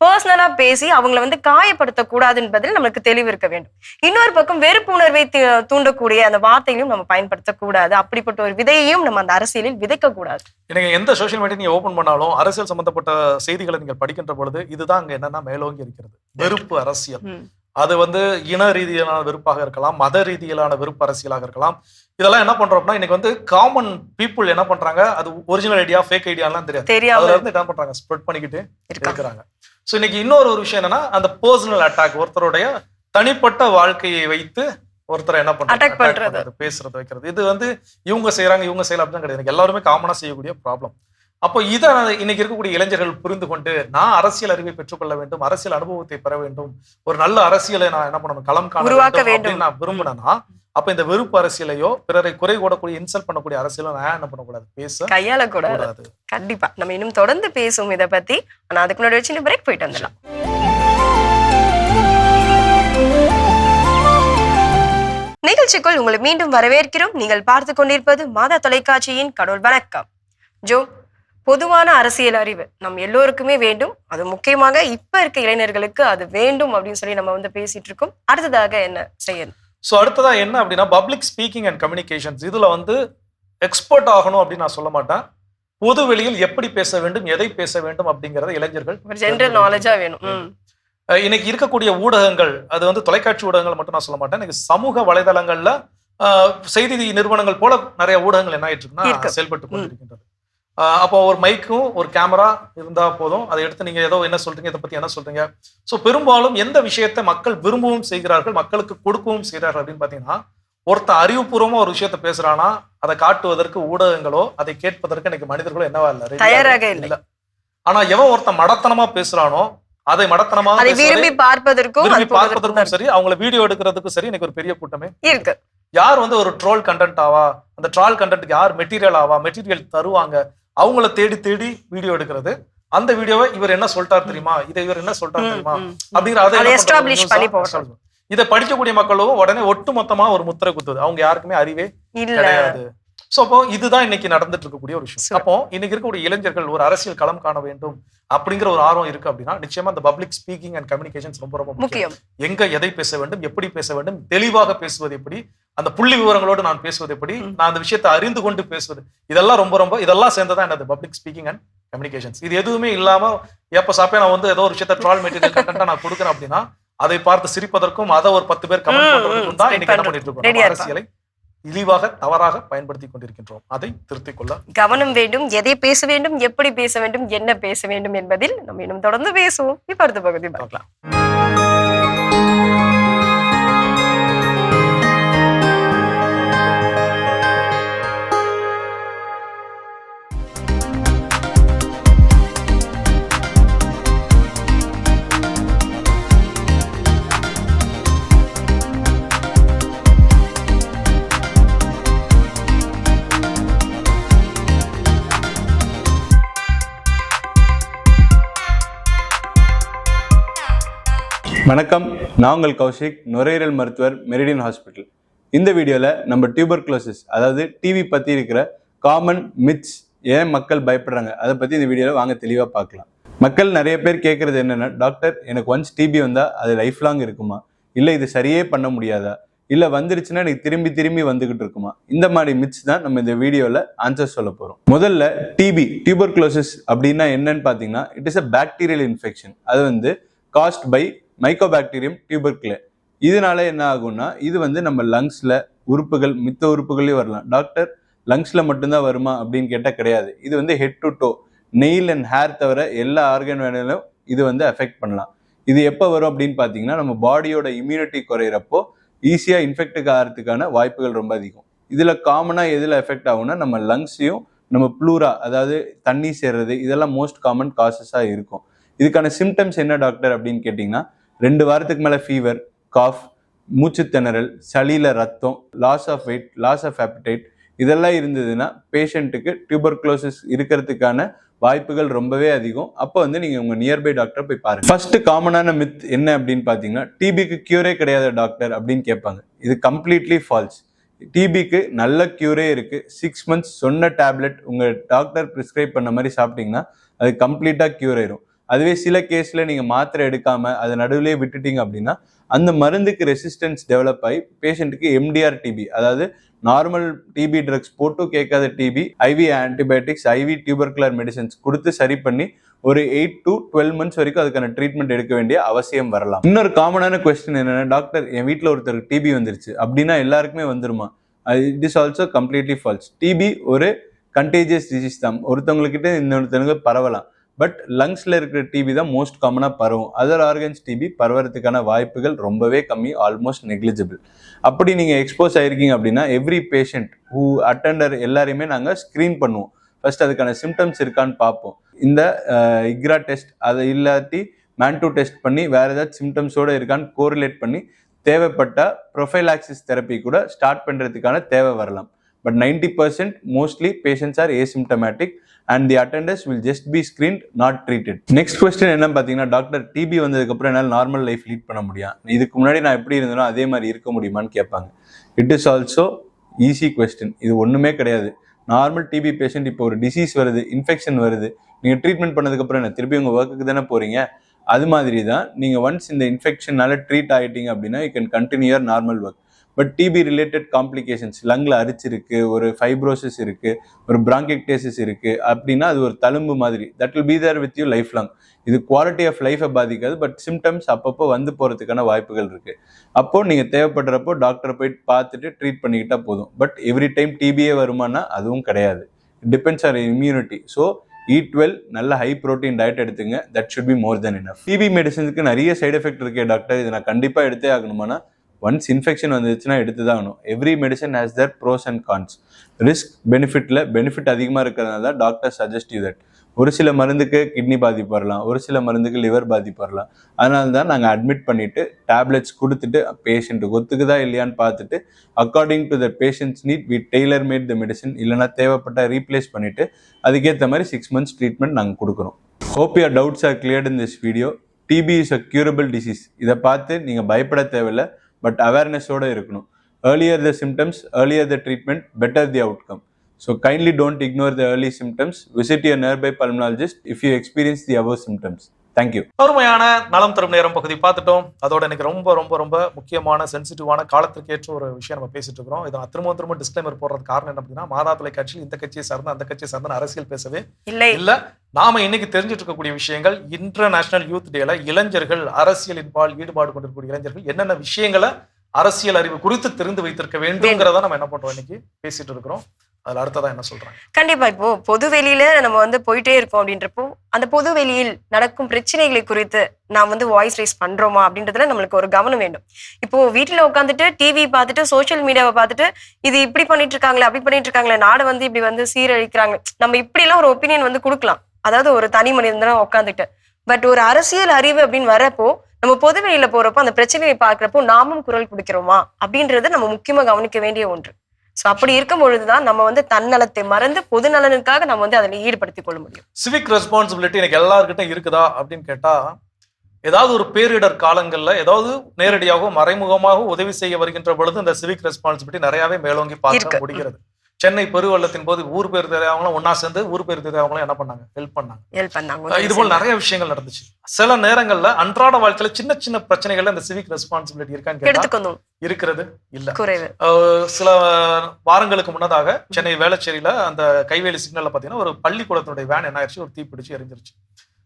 பர்சனலா பேசி அவங்களை காயப்படுத்த கூடாது என்பதில் நமக்கு தெளிவு இருக்க வேண்டும். இன்னொரு பக்கம் வெறுப்பு உணர்வை தூண்டக்கூடிய அந்த வார்த்தையிலும் நம்ம பயன்படுத்தக்கூடாது. அப்படிப்பட்ட ஒரு விதையையும் நம்ம அந்த அரசியலில் விதைக்க கூடாது. நீங்க எந்த சோசியல் மீடியா நீங்க ஓபன் பண்ணாலும் அரசியல் சம்பந்தப்பட்ட செய்திகளை நீங்கள் படிக்கின்ற பொழுது இதுதான் அங்க என்னன்னா மேலோங்கி இருக்கிறது. வெறுப்பு அரசியல். அது இன ரீதியிலான வெறுப்பாக இருக்கலாம், மத ரீதியிலான வெறுப்பு அரசியலாக இருக்கலாம். இதெல்லாம் என்ன பண்றோம் அப்படின்னா இன்னைக்கு காமன் பீப்புள் என்ன பண்றாங்க, அது ஒரிஜினல் ஐடியா ஃபேக் ஐடியாலாம் தெரியாது, அதுல இருந்து என்ன பண்றாங்க, ஸ்ப்ரெட் பண்ணிக்கிட்டு இருக்கிறாங்க. சோ இன்னைக்கு இன்னொரு விஷயம் என்னன்னா அந்த பர்சனல் அட்டாக், ஒருத்தருடைய தனிப்பட்ட வாழ்க்கையை வைத்து ஒருத்தர் என்ன பண்றது, பேசுறது, வைக்கிறது. இது இவங்க செய்யறாங்க இவங்க செய்யலாம் அப்படின்னு கிடையாது, எல்லாருமே காமனா செய்யக்கூடிய ப்ராப்ளம். அப்போ இதை இன்னைக்கு இருக்கக்கூடிய இளைஞர்கள் புரிந்து கொண்டு நான் அரசியல் அறிவை பெற்றுக்கொள்ள வேண்டும், அரசியல் அனுபவத்தை பெற வேண்டும், ஒரு நல்ல அரசியலை நான் என்ன பண்ணணும், களம் காண வேண்டும் நான் விரும்பினேன்னா அப்ப இந்த வெறுப்பு அரசியலையோ பிறரை குறை கூடக்கூடிய இன்சல்ட் பண்ணக்கூடிய அரசியலோ நான் என்ன பண்ணக்கூடாது, பேச கையாளக்கூடாது. கண்டிப்பா நம்ம இன்னும் தொடர்ந்து பேசுவோம் இதை பத்தி. ஆனா அதுக்கு முன்னாடி சின்ன பிரேக் போயிட்டு வந்துடலாம். நிகழ்ச்சிக்குள் உங்களை மீண்டும் வரவேற்கிறோம். நீங்கள் பார்த்து கொண்டிருப்பது மாதா தொலைக்காட்சியின் கடவுள் வணக்கம். ஜோ, பொதுவான அரசியல் அறிவு நம் எல்லோருக்குமே வேண்டும், அது முக்கியமாக இப்ப இருக்க இளைஞர்களுக்கு அது வேண்டும் அப்படின்னு சொல்லி நம்ம பேசிட்டு இருக்கோம். அடுத்ததாக என்ன செய்யணும்? ஸோ அடுத்ததா என்ன அப்படின்னா பப்ளிக் ஸ்பீக்கிங் அண்ட் கம்யூனிகேஷன்ஸ். இதுல எக்ஸ்பர்ட் ஆகணும் அப்படின்னு நான் சொல்ல மாட்டேன். பொது வெளியில் எப்படி பேச வேண்டும், எதை பேச வேண்டும் அப்படிங்கறத இளைஞர்கள் ஜெனரல் நாலேஜா வேணும். இன்னைக்கு இருக்கக்கூடிய ஊடகங்கள், அது தொலைக்காட்சி ஊடகங்கள் மட்டும் நான் சொல்ல மாட்டேன், இன்னைக்கு சமூக வலைதளங்கள்ல செய்தி நிறுவனங்கள் போல நிறைய ஊடகங்கள் என்ன ஆயிட்டு இருக்குன்னா செயல்பட்டு கொண்டிருக்கின்றது. அப்போ ஒரு மைக்கும் ஒரு கேமரா இருந்தா போதும், அதை எடுத்து நீங்க ஏதோ என்ன சொல்றீங்க, இதை பத்தி என்ன சொல்றீங்க. ஸோ பெரும்பாலும் எந்த விஷயத்தை மக்கள் விரும்பவும் செய்கிறார்கள், மக்களுக்கு கொடுக்கவும் செய்கிறார்கள் அப்படின்னு பாத்தீங்கன்னா, ஒருத்தன் அறிவுபூர்வமா ஒரு விஷயத்த பேசுறானா அதை காட்டுவதற்கு ஊடகங்களோ அதை கேட்பதற்கு இன்னைக்கு மனிதர்களோ என்னவா இல்லை, தயாராக இல்லை. ஆனா எவன் ஒருத்தன் மடத்தனமா பேசுறானோ அதை மடத்தனமா விரும்பி பார்ப்பதற்கும் சரி, அவங்கள வீடியோ எடுக்கிறதுக்கும் சரி இன்னைக்கு ஒரு பெரிய கூட்டமே இருக்கு. யார் ஒரு ட்ரோல் கண்டென்ட் ஆவா, அந்த ட்ரோல் கண்டென்ட்க்கு யார் மெட்டீரியல் தருவாங்க, அவங்கள தேடி வீடியோ எடுக்கிறது. அந்த வீடியோவை இவர் என்ன சொல்லிட்டார் தெரியுமா, இதை இவர் என்ன சொல்லிட்டார் தெரியுமா அப்படிங்கிற இதை படிக்கக்கூடிய மக்களும் உடனே ஒட்டு மொத்தமா ஒரு முத்திரை குத்துது. அவங்க யாருக்குமே அறிவே கிடையாது. சோ அப்போ இதுதான் இன்னைக்கு நடந்துட்டு இருக்கக்கூடிய ஒரு விஷயம். அப்போ இன்னைக்கு இருக்கக்கூடிய இளைஞர்கள் ஒரு அரசியல் களம் காண வேண்டும் அப்படிங்கிற ஒரு ஆர்வம் இருக்கு அப்படின்னா நிச்சயமா அந்த பப்ளிக் ஸ்பீக்கிங் அண்ட் கம்யூனிகேஷன்ஸ் ரொம்ப முக்கியம். எங்க எதை பேச வேண்டும், எப்படி பேச வேண்டும், தெளிவாக பேசுவது எப்படி, அந்த புள்ளி விவரங்களோடு நான் பேசுவது எப்படி, நான் அந்த விஷயத்தை அறிந்து கொண்டு பேசுவது, இதெல்லாம் ரொம்ப இதெல்லாம் சேர்ந்ததான் என்னது பப்ளிக் ஸ்பீக்கிங் அண்ட் கம்யூனிகேஷன்ஸ். இது எதுவுமே இல்லாம எப்ப சாப்பே நான் ஏதோ ஒரு விஷயத்த ட்ரால் மெட்டீரியல் கண்டென்ட்டா நான் கொடுக்குறேன் அப்படின்னா அதை பார்த்து சிரிப்பதற்கும் அதை ஒரு 10 பேர் கமெண்ட் பண்றதுக்கும் தான் இன்னைக்கு என்ன பண்ணிட்டு இருக்கோம், அரசியலை இழிவாக தவறாக பயன்படுத்தி கொண்டிருக்கின்றோம். அதை திருத்திக் கொள்ள கவனம் வேண்டும். எதை பேச வேண்டும், எப்படி பேச வேண்டும், என்ன பேச வேண்டும் என்பதில் நம்ம இன்னும் தொடர்ந்து பேசுவோம். இப்ப அடுத்த பகுதி பார்க்கலாம். வணக்கம், நான் உங்கள் கௌஷிக், நுரையீரல் மருத்துவர், மெரிடியன் ஹாஸ்பிட்டல். இந்த வீடியோவில் நம்ம டியூபர்குலோசிஸ் அதாவது டிவி பற்றி இருக்கிற காமன் மித்ஸ், ஏன் மக்கள் பயப்படுறாங்க அதை பற்றி இந்த வீடியோவில் வாங்க தெளிவாக பார்க்கலாம். மக்கள் நிறைய பேர் கேட்குறது என்னென்னா, டாக்டர் எனக்கு ஒன்ஸ் டிபி வந்தால் அது லைஃப் லாங் இருக்குமா, இல்லை இது சரியே பண்ண முடியாதா, இல்லை வந்துருச்சுன்னா எனக்கு திரும்பி வந்துகிட்டு இருக்குமா, இந்த மாதிரி மித்ஸ் தான் நம்ம இந்த வீடியோவில் ஆன்சர் சொல்ல போகிறோம். முதல்ல டியூபர்குலோசிஸ் அப்படின்னா என்னன்னு பார்த்தீங்கன்னா, it is a bacterial infection. அது காஸ்ட் பை மைக்கோபாக்டீரியம் டியூபர்குலே. இதனால என்ன ஆகும்னா இது வந்து நம்ம லங்ஸ்ல உறுப்புகள் மித்த உறுப்புகளையும் வரலாம். டாக்டர் லங்ஸ்ல மட்டும்தான் வருமா அப்படின்னு கேட்டால் கிடையாது. இது வந்து head to to, nail and hair தவிர எல்லா ஆர்கன் வேலையிலும் இது வந்து அஃபெக்ட் பண்ணலாம். இது எப்போ வரும் அப்படின்னு பார்த்தீங்கன்னா நம்ம பாடியோட இம்யூனிட்டி குறையிறப்போ ஈஸியாக இன்ஃபெக்ட் ஆகிறதுக்கான வாய்ப்புகள் ரொம்ப அதிகம். இதில் காமனாக எதில் எஃபெக்ட் ஆகும்னா நம்ம லங்ஸையும் நம்ம ப்ளூரா அதாவது தண்ணி சேர்றது இதெல்லாம் மோஸ்ட் காமன் காசஸாக இருக்கும். இதுக்கான சிம்டம்ஸ் என்ன டாக்டர் அப்படின்னு கேட்டிங்கன்னா 2 வாரத்துக்கு மேலே ஃபீவர், காஃப், மூச்சு திணறல், சளியில் ரத்தம், loss of weight, loss of appetite இதெல்லாம் இருந்ததுன்னா பேஷண்ட்டுக்கு டியூபர்குலோசிஸ் இருக்கிறதுக்கான வாய்ப்புகள் ரொம்பவே அதிகம். அப்போ வந்து நீங்கள் உங்கள் நியர்பை டாக்டர் போய் பாருங்க. ஃபர்ஸ்ட் காமனான மித் என்ன அப்படின்னு பார்த்தீங்கன்னா டிபிக்கு கியூரே கிடையாது டாக்டர் அப்படின்னு கேட்பாங்க. இது கம்ப்ளீட்லி ஃபால்ஸ். டிபிக்கு நல்ல கியூரே இருக்குது. 6 months சொன்ன டேப்லெட் உங்கள் டாக்டர் ப்ரிஸ்கிரைப் பண்ண மாதிரி சாப்பிட்டீங்கன்னா அது கம்ப்ளீட்டாக கியூர் ஆயிரும். அதுவே சில கேஸில் நீங்கள் மாத்திரை எடுக்காமல் அதை நடுவிலே விட்டுட்டீங்க அப்படின்னா அந்த மருந்துக்கு ரெசிஸ்டன்ஸ் டெவலப் ஆகி பேஷண்ட்டுக்கு எம்டிஆர் டிபி அதாவது நார்மல் டிபி ட்ரக்ஸ் போட்டு கேட்காத TB, IV antibiotics, IV tubercular medicines கொடுத்து சரி பண்ணி ஒரு 8 to 12 months வரைக்கும் அதுக்கான ட்ரீட்மெண்ட் எடுக்க வேண்டிய அவசியம் வரலாம். இன்னொரு காமனான கொஸ்டின் என்னன்னா, டாக்டர் என் வீட்டில் ஒருத்தருக்கு டிபி வந்துருச்சு அப்படின்னா எல்லாருக்குமே வந்துருமா? It is also completely false. TB ஒரு கண்டேஜியஸ் டிசீஸ் தான். ஒருத்தவங்கக்கிட்ட இன்னொருத்தவங்க பரவலாம். பட் லங்ஸில் இருக்கிற டிபி தான் மோஸ்ட் காமனாக பரவும். அதர் ஆர்கன்ஸ் டிபி பரவறதுக்கான வாய்ப்புகள் ரொம்பவே கம்மி, ஆல்மோஸ்ட் நெக்லிஜிபிள். அப்படி நீங்கள் எக்ஸ்போஸ் ஆகிருக்கீங்க அப்படின்னா எவ்ரி பேஷண்ட் ஹூ அட்டெண்டர் எல்லாரையுமே நாங்கள் ஸ்க்ரீன் பண்ணுவோம். ஃபர்ஸ்ட் அதுக்கான சிம்டம்ஸ் இருக்கான்னு பார்ப்போம். இந்த இக்ரா டெஸ்ட் அதை இல்லாட்டி மேன்டூ டெஸ்ட் பண்ணி வேறு ஏதாவது சிம்டம்ஸோடு இருக்கான்னு கோரிலேட் பண்ணி தேவைப்பட்டால் ப்ரொஃபைலாக்சிஸ் தெரப்பி கூட ஸ்டார்ட் பண்ணுறதுக்கான தேவை வரலாம். But 90% mostly patients R asymptomatic and the attenders will just be screened, not treated. Next question என்ன பார்த்தீங்கன்னா, டாக்டர் டிபி வந்ததுக்கப்புறம் என்னால் நார்மல் லைஃப் லீட் பண்ண முடியும், இதுக்கு முன்னாடி நான் எப்படி இருந்தேனோ அதே மாதிரி இருக்க முடியுமான்னு கேட்பாங்க. It is also easy question. இது ஒன்றுமே கிடையாது. நார்மல் டிபி பேஷண்ட் இப்போ ஒரு டிசீஸ் வருது, இன்ஃபெக்ஷன் வருது, நீங்கள் ட்ரீட்மெண்ட் பண்ணதுக்கப்புறம் என்ன திருப்பி உங்கள் ஒர்க்குக்கு தானே போகிறீங்க. அது மாதிரி தான் நீங்கள் ஒன்ஸ் இந்த இன்ஃபெக்ஷனால ட்ரீட் ஆகிட்டீங்க அப்படின்னா you can continue your normal work. But TB related complications, லங்கில் அரிச்சிருக்கு, ஒரு ஃபைப்ரோசிஸ் இருக்குது, ஒரு பிராங்கிக்டேசிஸ் இருக்குது அப்படின்னா அது ஒரு தழும்பு மாதிரி. That will be there with you life long. இது குவாலிட்டி ஆஃப் லைஃபை பாதிக்காது. பட் சிம்டம்ஸ் அப்பப்போ வந்து போகிறதுக்கான வாய்ப்புகள் இருக்குது. அப்போது நீங்கள் தேவைப்படுறப்போ டாக்டரை போயிட்டு பார்த்துட்டு ட்ரீட் பண்ணிக்கிட்டால் போதும். பட் எவ்ரி டைம் டிபியே வருமானா அதுவும் கிடையாது. It depends on immunity. So eat well, நல்ல ஹை ப்ரோட்டீன் டயட் எடுத்துங்க. That should be more then enough. TB மெடிசனுக்கு நிறைய சைடு எஃபெக்ட் இருக்கே டாக்டர், இதை நான் கண்டிப்பாக எடுத்தே ஆகணுமானா ஒன்ஸ் இன்ஃபெக்ஷன் வந்துச்சுன்னா எடுத்து தான் ஆகணும். Every medicine has that pros and cons. Risk பெனிஃபிட்டில் பெனிஃபிட் அதிகமாக இருக்கிறதுனால தான் டாக்டர் சஜஸ்ட் யூ தட். ஒரு சில மருந்துக்கு கிட்னி பாதிப்பு வரலாம், ஒரு சில மருந்துக்கு லிவர் பாதிப்பு வரலாம். அதனால தான் நாங்கள் அட்மிட் பண்ணிவிட்டு டேப்லெட்ஸ் கொடுத்துட்டு பேஷண்ட்டுக்கு ஒத்துக்குதா இல்லையான்னு பார்த்துட்டு according to the patients need we tailor made the medicine. இல்லைனா தேவைப்பட்ட ரீப்ளேஸ் பண்ணிவிட்டு அதுக்கேற்ற மாதிரி 6 months ட்ரீட்மெண்ட் நாங்கள் கொடுக்குறோம். Hope your doubts are cleared in this video. TB is a curable disease. இதை பார்த்து நீங்கள் பயப்பட தேவையில்லை. பட் அவேர்னஸோடு இருக்கணும். Earlier the symptoms, earlier the treatment, better the outcome. So kindly don't ignore the early symptoms. Visit your nearby pulmonologist if you experience the above symptoms. Thank you. அருமையான நலம் தரும் நேரம் பகுதி பார்த்துட்டோம். அதோட எனக்கு ரொம்ப ரொம்ப ரொம்ப முக்கியமான சென்சிட்டிவான காலத்திற்கு ஏற்ற ஒரு விஷயம் நம்ம பேசிட்டு இருக்கிறோம். இதை திரும்ப டிஸ்க்ளைமர் போடுறது காரணம் என்ன அப்படின்னா, மாதா தொலைக்காட்சியில் இந்த கட்சியை சார்ந்து அந்த கட்சியை சார்ந்து அரசியல் பேசவே இல்ல. நாம இன்னைக்கு தெரிஞ்சிட்டு இருக்கக்கூடிய விஷயங்கள் இன்டர்நேஷனல் யூத் டேல இளைஞர்கள் அரசியலின் பால் ஈடுபாடு கொண்டிருக்கக்கூடிய இளைஞர்கள் என்னென்ன விஷயங்களை அரசியல் அறிவு குறித்து தெரிந்து வைத்திருக்க வேண்டும்ங்கிறத நம்ம என்ன பண்றோம் இன்னைக்கு பேசிட்டு இருக்கிறோம். அதுல அடுத்ததான் என்ன சொல்றாங்க? கண்டிப்பா இப்போ பொது வெளியில நம்ம போயிட்டே இருக்கோம் அப்படின்றப்போ அந்த பொது வெளியில் நடக்கும் பிரச்சனைகளை குறித்து நாம் வாய்ஸ் ரைஸ் பண்றோமா அப்படின்றதுல நம்மளுக்கு ஒரு கவனம் வேண்டும். இப்போ வீட்டுல உட்காந்துட்டு டிவி பார்த்துட்டு சோசியல் மீடியாவை பார்த்துட்டு இது இப்படி பண்ணிட்டு இருக்காங்களே அப்படி பண்ணிட்டு இருக்காங்களே நாடு இப்படி சீரழிக்கிறாங்க, நம்ம இப்படி எல்லாம் ஒரு ஒப்பீனியன் கொடுக்கலாம். அதாவது ஒரு தனி மனிதனா உட்காந்துட்டு. பட் ஒரு அரசியல் அறிவு அப்படின்னு வரப்போ நம்ம பொது வெளியில போறப்போ அந்த பிரச்சனையை பார்க்கிறப்போ நாமும் குரல் கொடுக்கிறோமா அப்படின்றது நம்ம முக்கியமா கவனிக்க வேண்டிய ஒன்று. ஸோ அப்படி இருக்கும் பொழுதுதான் நம்ம தன்னலத்தை மறந்து பொது நலனுக்காக நம்ம அதில் ஈடுபடுத்திக் கொள்ள முடியும். சிவிக் ரெஸ்பான்சிபிலிட்டி எனக்கு எல்லாருக்கிட்ட இருக்குதா அப்படின்னு கேட்டா, ஏதாவது ஒரு பேரிடர் காலங்கள்ல ஏதாவது நேரடியாகவும் மறைமுகமாக உதவி செய்ய வருகின்ற பொழுது இந்த சிவிக் ரெஸ்பான்சிபிலிட்டி நிறையவே மேலோங்கி பார்க்க முடிகிறது. சென்னை பெருவெள்ளத்தின் போது ஊர் பேர் தெரியாதவங்களும் ஒன்னா சேர்ந்து ஊர் பேர் தெரியாதவங்களும் என்ன பண்ணாங்க, ஹெல்ப் பண்ணாங்க. இது போல் நிறைய விஷயங்கள் நடந்துச்சு. சில நேரங்கள்ல அன்றாட வாழ்க்கையில சின்ன சின்ன பிரச்சனைகள்ல இந்த சிவிக் ரெஸ்பான்சிபிலிட்டி இருக்கான்னு கேட்டா இருக்கிறது இல்ல. சில வாரங்களுக்கு முன்னதாக சென்னை வேளச்சேரியில அந்த கைவேலி சிக்னல்ல பாத்தீங்கன்னா ஒரு பள்ளிக்கூடத்தினுடைய வேன் என்ன ஆயிடுச்சு, ஒரு தீப்பிடிச்சு எரிஞ்சிருச்சு.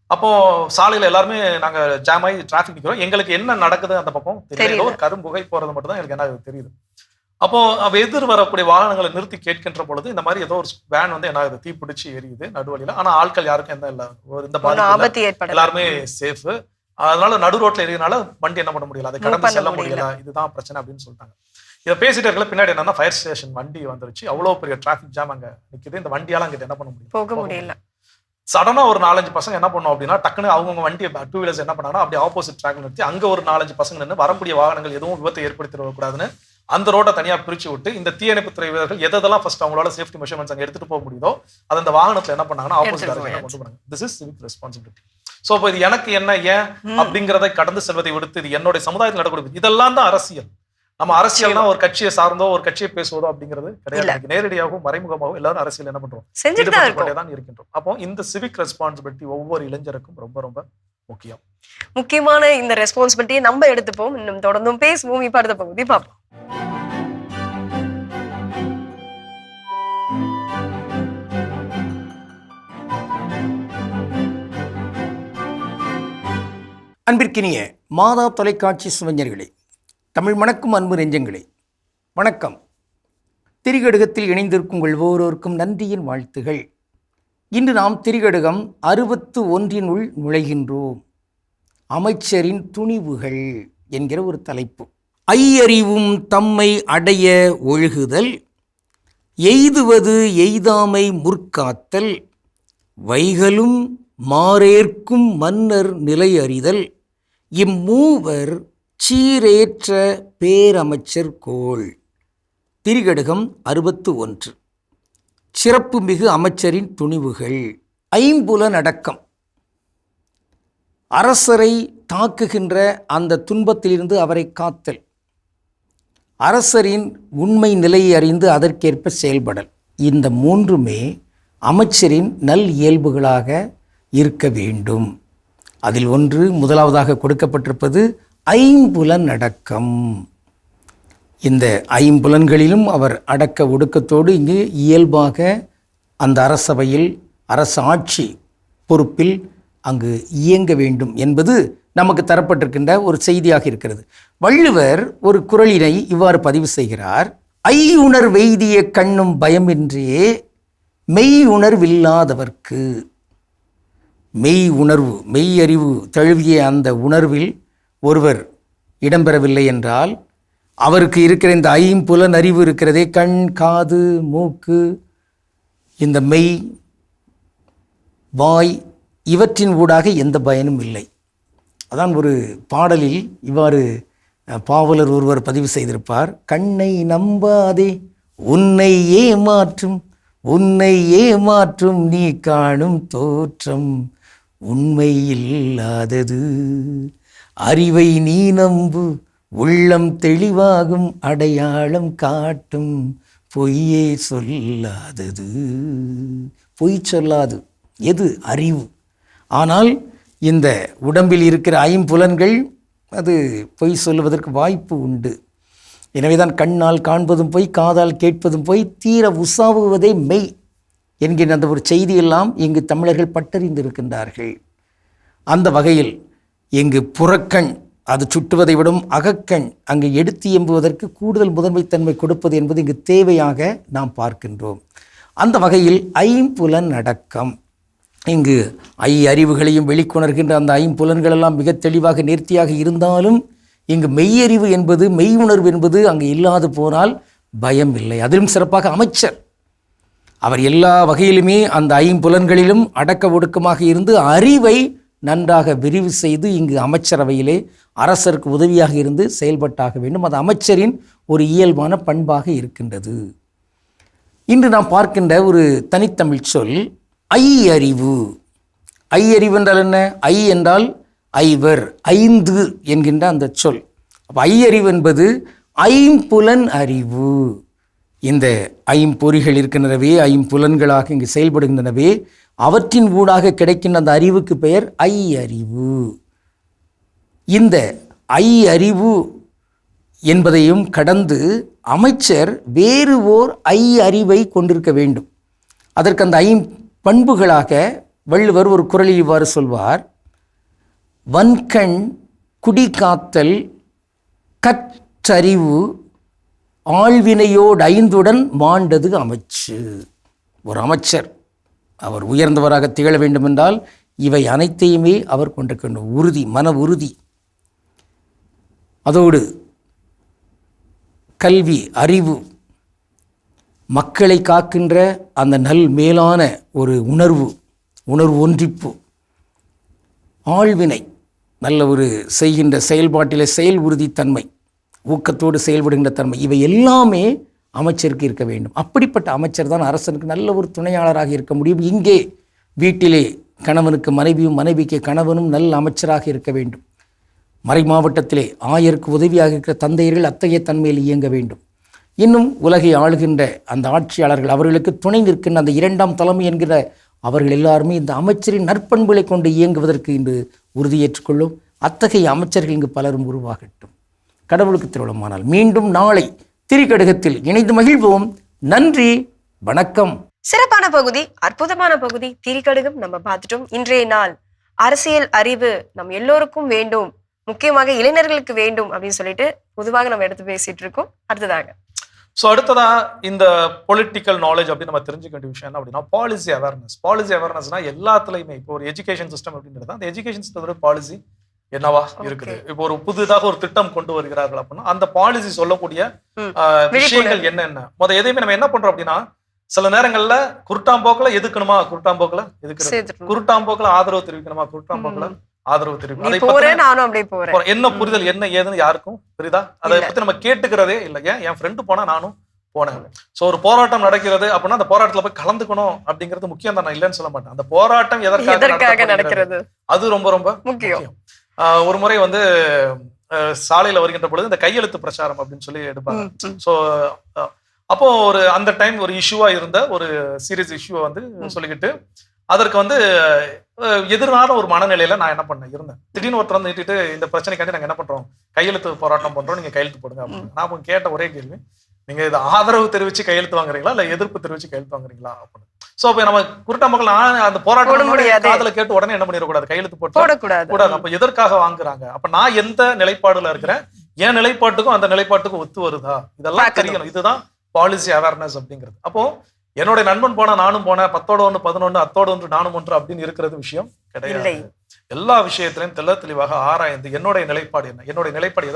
அப்போ சாலையில எல்லாருமே நாங்க ஜாம் ஆகி டிராஃபிக் நிக்கிறோம். எங்களுக்கு என்ன நடக்குது அந்த பக்கம் தெரியல. ஏதோ ஒரு கரும்புகை போறது மட்டும் தான் எங்களுக்கு என்ன தெரியுது. அப்போ எதிர் வரக்கூடிய வாகனங்களை நிறுத்தி கேட்கின்ற பொழுது இந்த மாதிரி ஏதோ ஒரு வேன் வந்து என்ன ஆகுது, தீப்பிடிச்சு எரியுது நடுவழியில. ஆனா ஆட்கள் யாருக்கும் எந்த இல்லை, இந்த மாதிரி எல்லாருமே சேஃப். அதனால நடு ரோட்ல எரியனால வண்டி என்ன பண்ண முடியல, அதை கடந்து செல்ல முடியல, இதுதான் பிரச்சனை அப்படின்னு சொல்லிட்டாங்க. இதை பேசிட்டு இருக்கல பின்னாடி என்னன்னா ஃபயர் ஸ்டேஷன் வண்டி வந்துருச்சு. அவ்வளவு பெரிய டிராபிக் ஜாம் அங்க நிக்குது. இந்த வண்டியால அங்கிட்ட என்ன பண்ண முடியும், போக முடியல. சடனா ஒரு 4-5 பசங்க என்ன பண்ணும் அப்படின்னா டக்குன்னு அவங்க வண்டியை 2 வீலர்ஸ் என்ன பண்ணாங்கன்னா அப்படியே ஆப்போசிட் ட்ராக்ல நிறுத்தி அங்க ஒரு 4-5 பசங்க நின்று வரக்கூடிய வாகனங்கள் எதுவும் விபத்தை ஏற்படுத்திடக்கூடாதுன்னு அந்த ரோட்டை தனியா பிரிச்சு விட்டு இந்த தீயணைப்புத்துறை வீரர்கள் எதெல்லாம் ஃபர்ஸ்ட் அவங்களால சேஃப்டி மெஷர்மெண்ட்ஸ் அங்க எடுத்துட்டு போக முடியுதோ அதை அந்த வாகனத்துல என்ன பண்ணாங்கன்னா ஆப்போசிட் டைரக்ஷன்ல கொண்டு போறாங்க. This is civic responsibility. So இப்போ இது எனக்கு என்ன ஏன் அப்படிங்கறதை கடந்து செல்வதை விடுத்து இது என்னுடைய சமுதாயத்தில் நடக்கக்கூடிய இதெல்லாம் தான் அரசியல். நம்ம அரசியல்னா ஒரு கட்சியை சார்ந்தோ ஒரு கட்சியை பேசுவதோ அப்படிங்கிறது கிடையாது. நேரடியாகவும் மறைமுகமாகவும் எல்லாரும் அரசியல் என்ன பண்றோம், தான் இருக்கின்றோம். அப்போ இந்த சிவிக் ரெஸ்பான்சிபிலிட்டி ஒவ்வொரு இளைஞருக்கும் ரொம்ப ரொம்ப முக்கியம். முக்கியமான இந்த ரெஸ்பான்சிபிலிட்டியை நம்ம எடுத்துப்போம். இன்னும் தொடர்ந்தும் பேசுவோம். இப்ப அடுத்த பகுதி பார்ப்போம். அன்பிற்கினிய மாதா தொலைக்காட்சி சுவஞ்சர்களே, தமிழ் மணக்கும் அன்பு நெஞ்சங்களே, வணக்கம். திரிகடுகத்தில் இணைந்திருக்கும் உங்கள் ஒவ்வொருவருக்கும் நன்றியின் வாழ்த்துகள். இன்று நாம் திரிகடுகம் 61 நுழைகின்றோம். அமைச்சரின் துணிவுகள் என்கிற ஒரு தலைப்பு. ஐயறிவும் தம்மை அடைய ஒழுகுதல், எய்துவது எய்தாமை முற்காத்தல், வைகலும் மாறேற்கும் மன்னர் நிலை அறிதல், இம்மூவர் சீரேற்ற பேரமைச்சர் கோள். திரிகடுகம் 61. சிறப்பு மிகு அமைச்சரின் துணிவுகள். ஐம்புலன் அடக்கம். அரசரை தாக்குகின்ற அந்த துன்பத்திலிருந்து அவரை காத்தல், அரசரின் உண்மை நிலையை அறிந்து அதற்கேற்ப செயல்படல், இந்த மூன்றுமே அமைச்சரின் நல் இயல்புகளாக இருக்க வேண்டும். அதில் ஒன்று முதலாவதாக கொடுக்கப்பட்டிருப்பது ஐம்புலன் அடக்கம். இந்த ஐம்புலன்களிலும் அவர் அடக்க ஒடுக்கத்தோடு இங்கு இயல்பாக அந்த அரசவையில் அரசு ஆட்சி பொறுப்பில் அங்கு இயங்க வேண்டும் என்பது நமக்கு தரப்பட்டிருக்கின்ற ஒரு செய்தியாக இருக்கிறது. வள்ளுவர் ஒரு குறளினை இவ்வாறு பதிவு செய்கிறார். ஐயுணர் வெய்திய கண்ணும் பயமின்றியே மெய் உணர்வில்லாதவர்க்கு. மெய் உணர்வு, மெய் அறிவு தழுவிய அந்த உணர்வில் ஒருவர் இடம்பெறவில்லை என்றால் அவருக்கு இருக்கிற இந்த ஐம்புலன் அறிவு இருக்கிறதே, கண் காது மூக்கு இந்த மெய் வாய் இவற்றின் ஊடாக எந்த பயனும் இல்லை. அதான் ஒரு பாடலில் இவ்வாறு பாவலர் ஒருவர் பதிவு செய்திருப்பார். கண்ணை நம்பாதே உன்னை ஏமாற்றும், உன்னை ஏமாற்றும் நீ காணும் தோற்றம் உண்மை இல்லாதது, அறிவை நீ நம்பு உள்ளம் தெளிவாகும் அடையாளம் காட்டும் பொய்யே சொல்லாதது. பொய் சொல்லாது எது? அறிவு. ஆனால் இந்த உடம்பில் இருக்கிற ஐம்புலன்கள் அது பொய் சொல்லுவதற்கு வாய்ப்பு உண்டு. எனவேதான் கண்ணால் காண்பதும் பொய், காதால் கேட்பதும் பொய், தீர உசாவுவதே மெய் என்கின்ற அந்த ஒரு செய்தியெல்லாம் இங்கு தமிழர்கள் பட்டறிந்திருக்கின்றார்கள். அந்த வகையில் இங்கு புறக்கண் அது சுட்டுவதை விடும் அகக்கண் அங்கு எடுத்து எம்புவதற்கு கூடுதல் முதன்மைத்தன்மை கொடுப்பது என்பது இங்கு தேவையாக நாம் பார்க்கின்றோம். அந்த வகையில் ஐம்புலன் அடக்கம். இங்கு அறிவுகளையும் வெளிக்கொணர்கின்ற அந்த ஐம்புலன்களெல்லாம் மிக தெளிவாக நேர்த்தியாக இருந்தாலும் இங்கு மெய்யறிவு என்பது, மெய் உணர்வு என்பது அங்கு இல்லாது போனால் பயம் இல்லை. அதிலும் சிறப்பாக அமைச்சர் அவர் எல்லா வகையிலுமே அந்த ஐம்புலன்களிலும் அடக்க ஒடுக்கமாக இருந்து அறிவை நன்றாக விரிவு செய்து இங்கு அமைச்சரவையிலே அரசருக்கு உதவியாக இருந்து செயல்பட்டாக வேண்டும். அது அமைச்சரின் ஒரு இயல்பான பண்பாக இருக்கின்றது. இன்று நாம் பார்க்கின்ற ஒரு தனித்தமிழ் சொல் ஐயறிவு. ஐயறிவு என்றால் என்ன? ஐ என்றால் ஐவர், ஐந்து என்கின்ற அந்த சொல். அப்போ ஐயறிவு என்பது ஐம்புலன் அறிவு. இந்த ஐம்பொறிகள் இருக்கின்றனவே, ஐம்புலன்களாக இங்கு செயல்படுகின்றனவே, அவற்றின் ஊடாக கிடைக்கின்ற அந்த அறிவுக்கு பெயர் ஐ அறிவு. இந்த ஐ அறிவு என்பதையும் கடந்து அமைச்சர் வேறு ஓர் ஐ அறிவை கொண்டிருக்க வேண்டும். அதற்கு அந்த ஐம்பண்புகளாக வள்ளுவர் ஒரு குறளில் இவ்வாறு சொல்வார், வன்கண் குடி காத்தல் கற்றறிவு ஆழ்வினையோடு ஐந்துடன் மாண்டது அமைச்சு. ஒரு அமைச்சர் அவர் உயர்ந்தவராக திகழ வேண்டுமென்றால் இவை அனைத்தையுமே அவர் கொண்டிருக்கின்ற உறுதி, மன உறுதி, அதோடு கல்வி, அறிவு, மக்களை காக்கின்ற அந்த மேலான ஒரு உணர்வு ஒன்றிப்பு, ஆழ்வினை, நல்ல ஒரு செய்கின்ற செயல்பாட்டிலே செயல் உறுதித்தன்மை, ஊக்கத்தோடு செயல்படுகின்ற தன்மை, இவை எல்லாமே அமைச்சருக்கு இருக்க வேண்டும். அப்படிப்பட்ட அமைச்சர் தான் அரசனுக்கு நல்ல ஒரு துணையாளராக இருக்க முடியும். இங்கே வீட்டிலே கணவனுக்கு மனைவியும், மனைவிக்கு கணவனும் நல்ல அமைச்சராக இருக்க வேண்டும். மறை மாவட்டத்திலே ஆயருக்கு உதவியாக இருக்கிற தந்தையர்கள் அத்தகைய தன்மையில் இயங்க வேண்டும். இன்னும் உலகை ஆளுகின்ற அந்த ஆட்சியாளர்கள், அவர்களுக்கு துணை நிற்கின்ற அந்த இரண்டாம் தலைமை என்கிற அவர்கள் எல்லாருமே இந்த அமைச்சரின் நற்பண்புகளை கொண்டு இயங்குவதற்கு இன்று உறுதியேற்றுக்கொள்ளும். அத்தகைய அமைச்சர்கள் இங்கு பலரும் உருவாகட்டும். கடவுளுக்கு திருவிழமானால் மீண்டும் நாளை திரிகடுகத்தில் இணைந்து மகிழ்வோம். நன்றி, வணக்கம். சிறப்பான பகுதி, அற்புதமான பகுதி திரிகடுகம் நம்ம பார்த்துட்டோம். இன்றைய நாள் அரசியல் அறிவு நம் எல்லோருக்கும் வேண்டும், முக்கியமாக இளைஞர்களுக்கு வேண்டும் அப்படின்னு சொல்லிட்டு பொதுவாக நம்ம எடுத்து பேசிட்டு இருக்கோம். அடுத்ததாக அடுத்ததா இந்த பொலிட்டிக்கல் நாலேஜ் அப்படின்னு நம்ம தெரிஞ்சுக்க வேண்டிய விஷயம் என்ன அப்படின்னா பாலிசி அவேர்னஸ். பாலிசி அவேர்னஸ்னா எல்லாத்துலயுமே இப்போ ஒரு எஜுகேஷன் சிஸ்டம் அப்படின்றது அந்த எஜுகேஷன் சிஸ்டத்தோட பாலிசி என்னவா இருக்குது. இப்போ ஒரு புதிதாக ஒரு திட்டம் கொண்டு வருகிறார்கள் அப்படின்னா அந்த பாலிசி சொல்லக்கூடிய விஷயங்கள் என்னென்ன, எதையுமே நம்ம என்ன பண்றோம் அப்படின்னா சில நேரங்கள்ல குருட்டாம்போக்குல எதுக்கணுமா, குருட்டாம்போக்குல எதுக்கு, குருட்டாம்போக்குல ஆதரவு தெரிவிக்கணுமா, குருட்டாம்போக்குல ஆதரவு தெரிவிக்கணும். என்ன புரிதல் என்ன ஏதுன்னு யாருக்கும் புரியுதா? அதை பத்தி நம்ம கேட்டுக்கிறதே இல்லை. என் ஃப்ரெண்டு போனா நானும் போனேன். சோ ஒரு போராட்டம் நடக்கிறது அப்படின்னா அந்த போராட்டத்துல போய் கலந்துக்கணும் அப்படிங்கிறது முக்கியம் தான், நான் இல்லைன்னு சொல்ல மாட்டேன். அந்த போராட்டம் எதற்காக நடக்கிறது அது ரொம்ப ரொம்ப முக்கியம். ஒரு முறை சாலையில வருகின்ற பொழுது இந்த கையெழுத்து பிரச்சாரம் அப்படின்னு சொல்லி எடுப்பாங்க. சோ அப்போ அந்த டைம் ஒரு இஷ்யூவா இருந்த ஒரு சீரியஸ் இஷ்யூவை சொல்லிக்கிட்டு அதற்கு எதிரான ஒரு மனநிலையில நான் என்ன பண்ணேன் இருந்தேன். திடீர்னு ஒருத்தர் நீட்டிட்டு இந்த பிரச்சனைக்காண்டி நாங்க என்ன பண்றோம், கையெழுத்து போராட்டம் பண்றோம், நீங்க கையெழுத்து போடுங்க அப்படின்னு. நான் கேட்ட ஒரே கேள்வி, நீங்க இது ஆதரவு தெரிவிச்சு கையெழுத்து வாங்குறீங்களா இல்ல எதிர்ப்பு தெரிவிச்சு கையெழுத்து வாங்குறீங்களா அப்படின்னு. சோ அப்ப நம்ம குருட்டா மக்கள் அந்த போராட்டம் காதுல கேட்டு உடனே என்ன பண்ணிடக்கூடாது, கையெழுத்து போடக்கூடாது. அப்ப எதற்காக வாங்குறாங்க, அப்ப நான் எந்த நிலைப்பாடுல இருக்கிறேன், என் நிலைப்பாட்டுக்கும் அந்த நிலைப்பாட்டுக்கும் ஒத்து வருதா, இதெல்லாம் தெரியணும். இதுதான் பாலிசி அவேர்னஸ் அப்படிங்கிறது. அப்போ என்னுடைய நண்பன் போனா நானும் போனேன், 10ஓட 1 11 அத்தோட 1 நானும் 1 அப்படின்னு இருக்கிறது விஷயம் கிடையாது. எல்லா விஷயத்திலையும் தெளிவாக ஆராய்ந்து என்னுடைய நிலைப்பாடு என்ன, என்னுடைய நிலைப்பாடு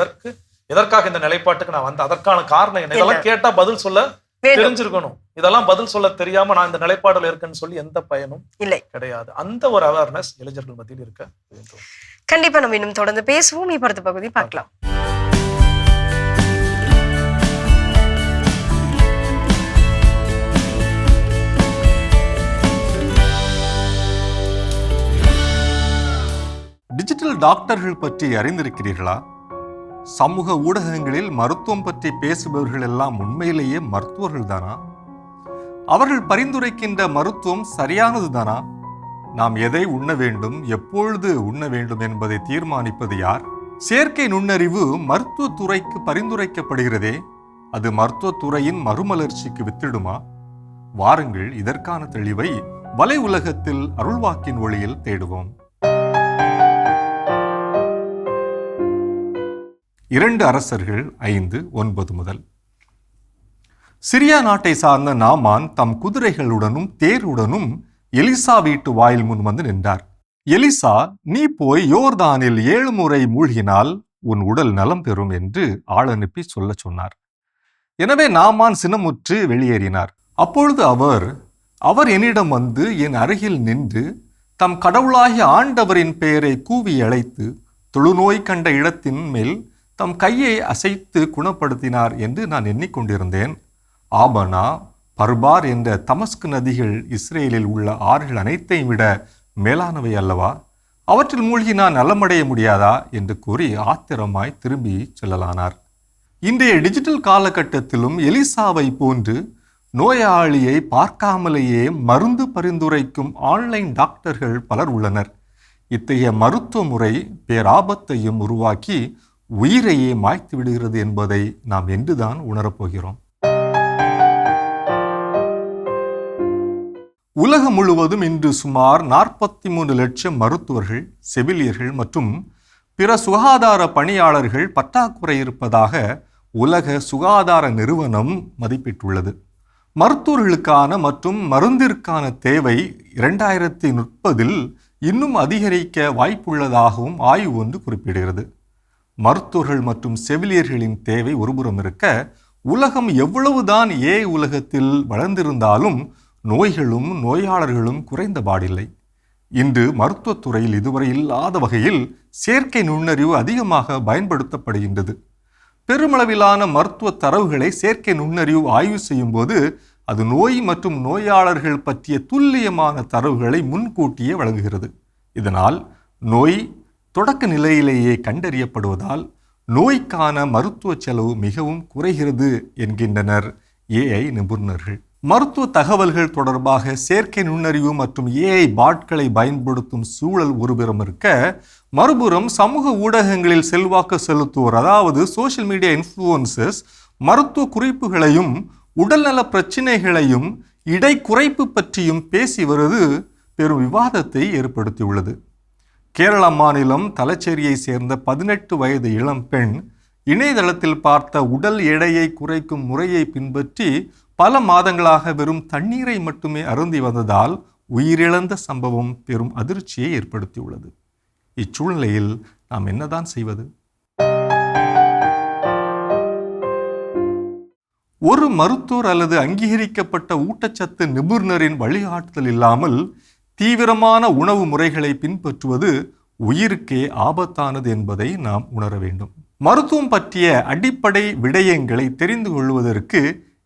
எதற்காக இந்த நிலைப்பாட்டுக்கு நான் வந்து அதற்கான காரணம் என்ன, இதெல்லாம் கேட்டா பதில் சொல்ல தெரிஞ்சிருக்கணும். இதெல்லாம் பதில் சொல்ல தெரியாம நான் இந்த நிலைப்பாடுல இருக்கேன்னு சொல்லி எந்த பயனும் இல்லை கிடையாது. அந்த ஒரு அவேர்னஸ் இளைஞர்கள் மத்தியில் இருக்க வேண்டும். கண்டிப்பா நம்ம இன்னும் தொடர்ந்து பேசுவோம். இப்ப அடுத்த பகுதி பார்க்கலாம். டிஜிட்டல் டாக்டர்கள் பற்றி அறிந்திருக்கிறீர்களா? சமூக ஊடகங்களில் மருத்துவம் பற்றி பேசுபவர்கள் எல்லாம் உண்மையிலேயே மருத்துவர்கள் தானா? அவர்கள் பரிந்துரைக்கின்ற மருத்துவம் சரியானது தானா? நாம் எதை உண்ண வேண்டும், எப்பொழுது உண்ண வேண்டும் என்பதை தீர்மானிப்பது யார்? செயற்கை நுண்ணறிவு மருத்துவத்துறைக்கு பரிந்துரைக்கப்படுகிறதே, அது மருத்துவத்துறையின் மறுமலர்ச்சிக்கு வித்திடுமா? வாருங்கள், இதற்கான தெளிவை வலை உலகத்தில் அருள்வாக்கின் ஒளியில் தேடுவோம். 2 அரசர்கள் 5:9 முதல். சிரியா நாட்டை சார்ந்த நாமான் தம் குதிரைகளுடனும் தேருடனும் எலிசா வீட்டு வாயில் முன் வந்து நின்றார். எலிசா, நீ போய் யோர்தானில் 7 முறை மூழ்கினால் உன் உடல் நலம் பெறும் என்று ஆள் அனுப்பி சொல்ல சொன்னார். எனவே நாமான் சினமுற்று வெளியேறினார். அப்பொழுது அவர் என்னிடம் வந்து என் அருகில் நின்று தம் கடவுளாகிய ஆண்டவரின் பெயரை கூவி அழைத்து தொழுநோய் கண்ட இடத்தின் மேல் தம் கையை அசைத்து குணப்படுத்தினார் என்று நான் எண்ணிக்கொண்டிருந்தேன். ஆபனா, பர்பார் என்ற தமஸ்கு நதிகள் இஸ்ரேலில் உள்ள ஆறுகள் அனைத்தையும் விட மேலானவை அல்லவா? அவற்றில் மூழ்கி நான் நலமடைய முடியாதா என்று கூறி ஆத்திரமாய் திரும்பி செல்லலானார். இன்றைய டிஜிட்டல் காலகட்டத்திலும் எலிசாவை போன்று நோயாளியை பார்க்காமலேயே மருந்து பரிந்துரைக்கும் ஆன்லைன் டாக்டர்கள் பலர் உள்ளனர். இத்தகைய மருத்துவ முறை பேராபத்தையும் உருவாக்கி உயிரையே மாய்த்து விடுகிறது என்பதை நாம் என்றுதான் உணரப்போகிறோம். உலகம் முழுவதும் இன்று சுமார் 43 லட்சம் மருத்துவர்கள், செவிலியர்கள் மற்றும் பிற சுகாதார பணியாளர்கள் பற்றாக்குறை இருப்பதாக உலக சுகாதார நிறுவனம் மதிப்பிட்டுள்ளது. மருத்துவர்களுக்கான மற்றும் மருந்திற்கான தேவை 2030 இன்னும் அதிகரிக்க வாய்ப்புள்ளதாகவும் ஆய்வு ஒன்று குறிப்பிடுகிறது. மருத்துவர்கள் மற்றும் செவிலியர்களின் தேவை ஒருபுறம் இருக்க, உலகம் எவ்வளவுதான் உலகத்தில் வளர்ந்திருந்தாலும் நோய்களும் நோயாளர்களும் குறைந்தபாடில்லை. இன்று மருத்துவத்துறையில் இதுவரை இல்லாத வகையில் செயற்கை நுண்ணறிவு அதிகமாக பயன்படுத்தப்படுகின்றது. பெருமளவிலான மருத்துவ தரவுகளை செயற்கை நுண்ணறிவு ஆய்வு செய்யும் போது அது நோய் மற்றும் நோயாளர்கள் பற்றிய துல்லியமான தரவுகளை முன்கூட்டியே வழங்குகிறது. இதனால் நோய் தொடக்க நிலையிலேயே கண்டறியப்படுவதால் நோய்க்கான மருத்துவ செலவு மிகவும் குறைகிறது என்கின்றனர் AI நிபுணர்கள். மருத்துவ தகவல்கள் தொடர்பாக செயற்கை நுண்ணறிவு மற்றும் AI பாட்களை பயன்படுத்தும் சூழல் ஒருபுறம் இருக்க, மறுபுறம் சமூக ஊடகங்களில் செல்வாக்கு செலுத்துவோர், அதாவது சோஷியல் மீடியா இன்ஃப்ளூயன்சர்ஸ், மருத்துவ குறிப்புகளையும் உடல்நல பிரச்சினைகளையும் இடை குறைப்பு பற்றியும் பேசி வருவது பெரும் விவாதத்தை ஏற்படுத்தியுள்ளது. கேரள மாநிலம் தலச்சேரியை சேர்ந்த 18 வயது இளம் பெண் இணையதளத்தில் பார்த்த உடல் எடையை குறைக்கும் முறையை பின்பற்றி பல மாதங்களாக வெறும் தண்ணீரை மட்டுமே அருந்தி வந்ததால் உயிரிழந்த சம்பவம் பெரும் அதிர்ச்சியை ஏற்படுத்தியுள்ளது. இச்சூழ்நிலையில் நாம் என்னதான் செய்வது? ஒரு மருத்துவர் அல்லது அங்கீகரிக்கப்பட்ட ஊட்டச்சத்து நிபுணரின் வழிகாட்டுதல் இல்லாமல் தீவிரமான உணவு முறைகளை பின்பற்றுவது உயிருக்கே ஆபத்தானது என்பதை நாம் உணர வேண்டும். மருத்துவம் பற்றிய அடிப்படை விடயங்களை தெரிந்து கொள்வதற்கு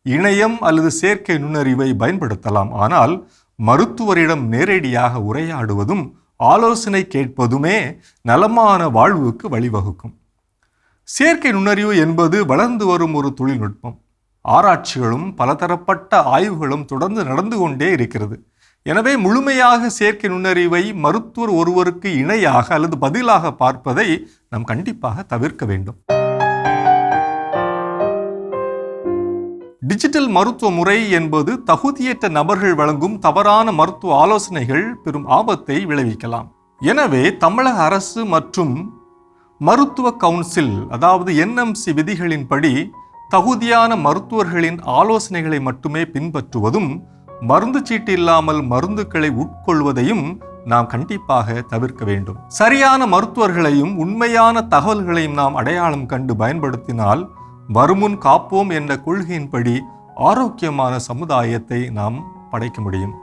இணையம் அல்லது செயற்கை நுண்ணறிவை பயன்படுத்தலாம். ஆனால் மருத்துவரிடம் நேரடியாக உரையாடுவதும் ஆலோசனை கேட்பதுமே நலமான வாழ்வுக்கு வழிவகுக்கும். செயற்கை நுண்ணறிவு என்பது வளர்ந்து வரும் ஒரு தொழில்நுட்பம். ஆராய்ச்சிகளும் பலதரப்பட்ட ஆய்வுகளும் தொடர்ந்து நடந்து கொண்டே இருக்கிறது. எனவே முழுமையாக செயற்கை நுண்ணறிவை மருத்துவர் ஒருவருக்கு இணையாக அல்லது பதிலாக பார்ப்பதை நாம் கண்டிப்பாக தவிர்க்க வேண்டும். டிஜிட்டல் மருத்துவ முறை என்பது தகுதியற்ற நபர்கள் வழங்கும் தவறான மருத்துவ ஆலோசனைகள் பெரும் ஆபத்தை விளைவிக்கலாம். எனவே தமிழக அரசு மற்றும் மருத்துவ கவுன்சில், அதாவது NMC விதிகளின்படி தகுதியான மருத்துவர்களின் ஆலோசனைகளை மட்டுமே பின்பற்றுவதும் மருந்து சீட்டு இல்லாமல் மருந்துகளை உட்கொள்வதையும் நாம் கண்டிப்பாக தவிர்க்க வேண்டும். சரியான மருத்துவர்களையும் உண்மையான தகவல்களையும் நாம் அடையாளம் கண்டு பயன்படுத்தினால் வருமுன் காப்போம் என்ற கொள்கையின்படி ஆரோக்கியமான சமுதாயத்தை நாம் படைக்க முடியும்.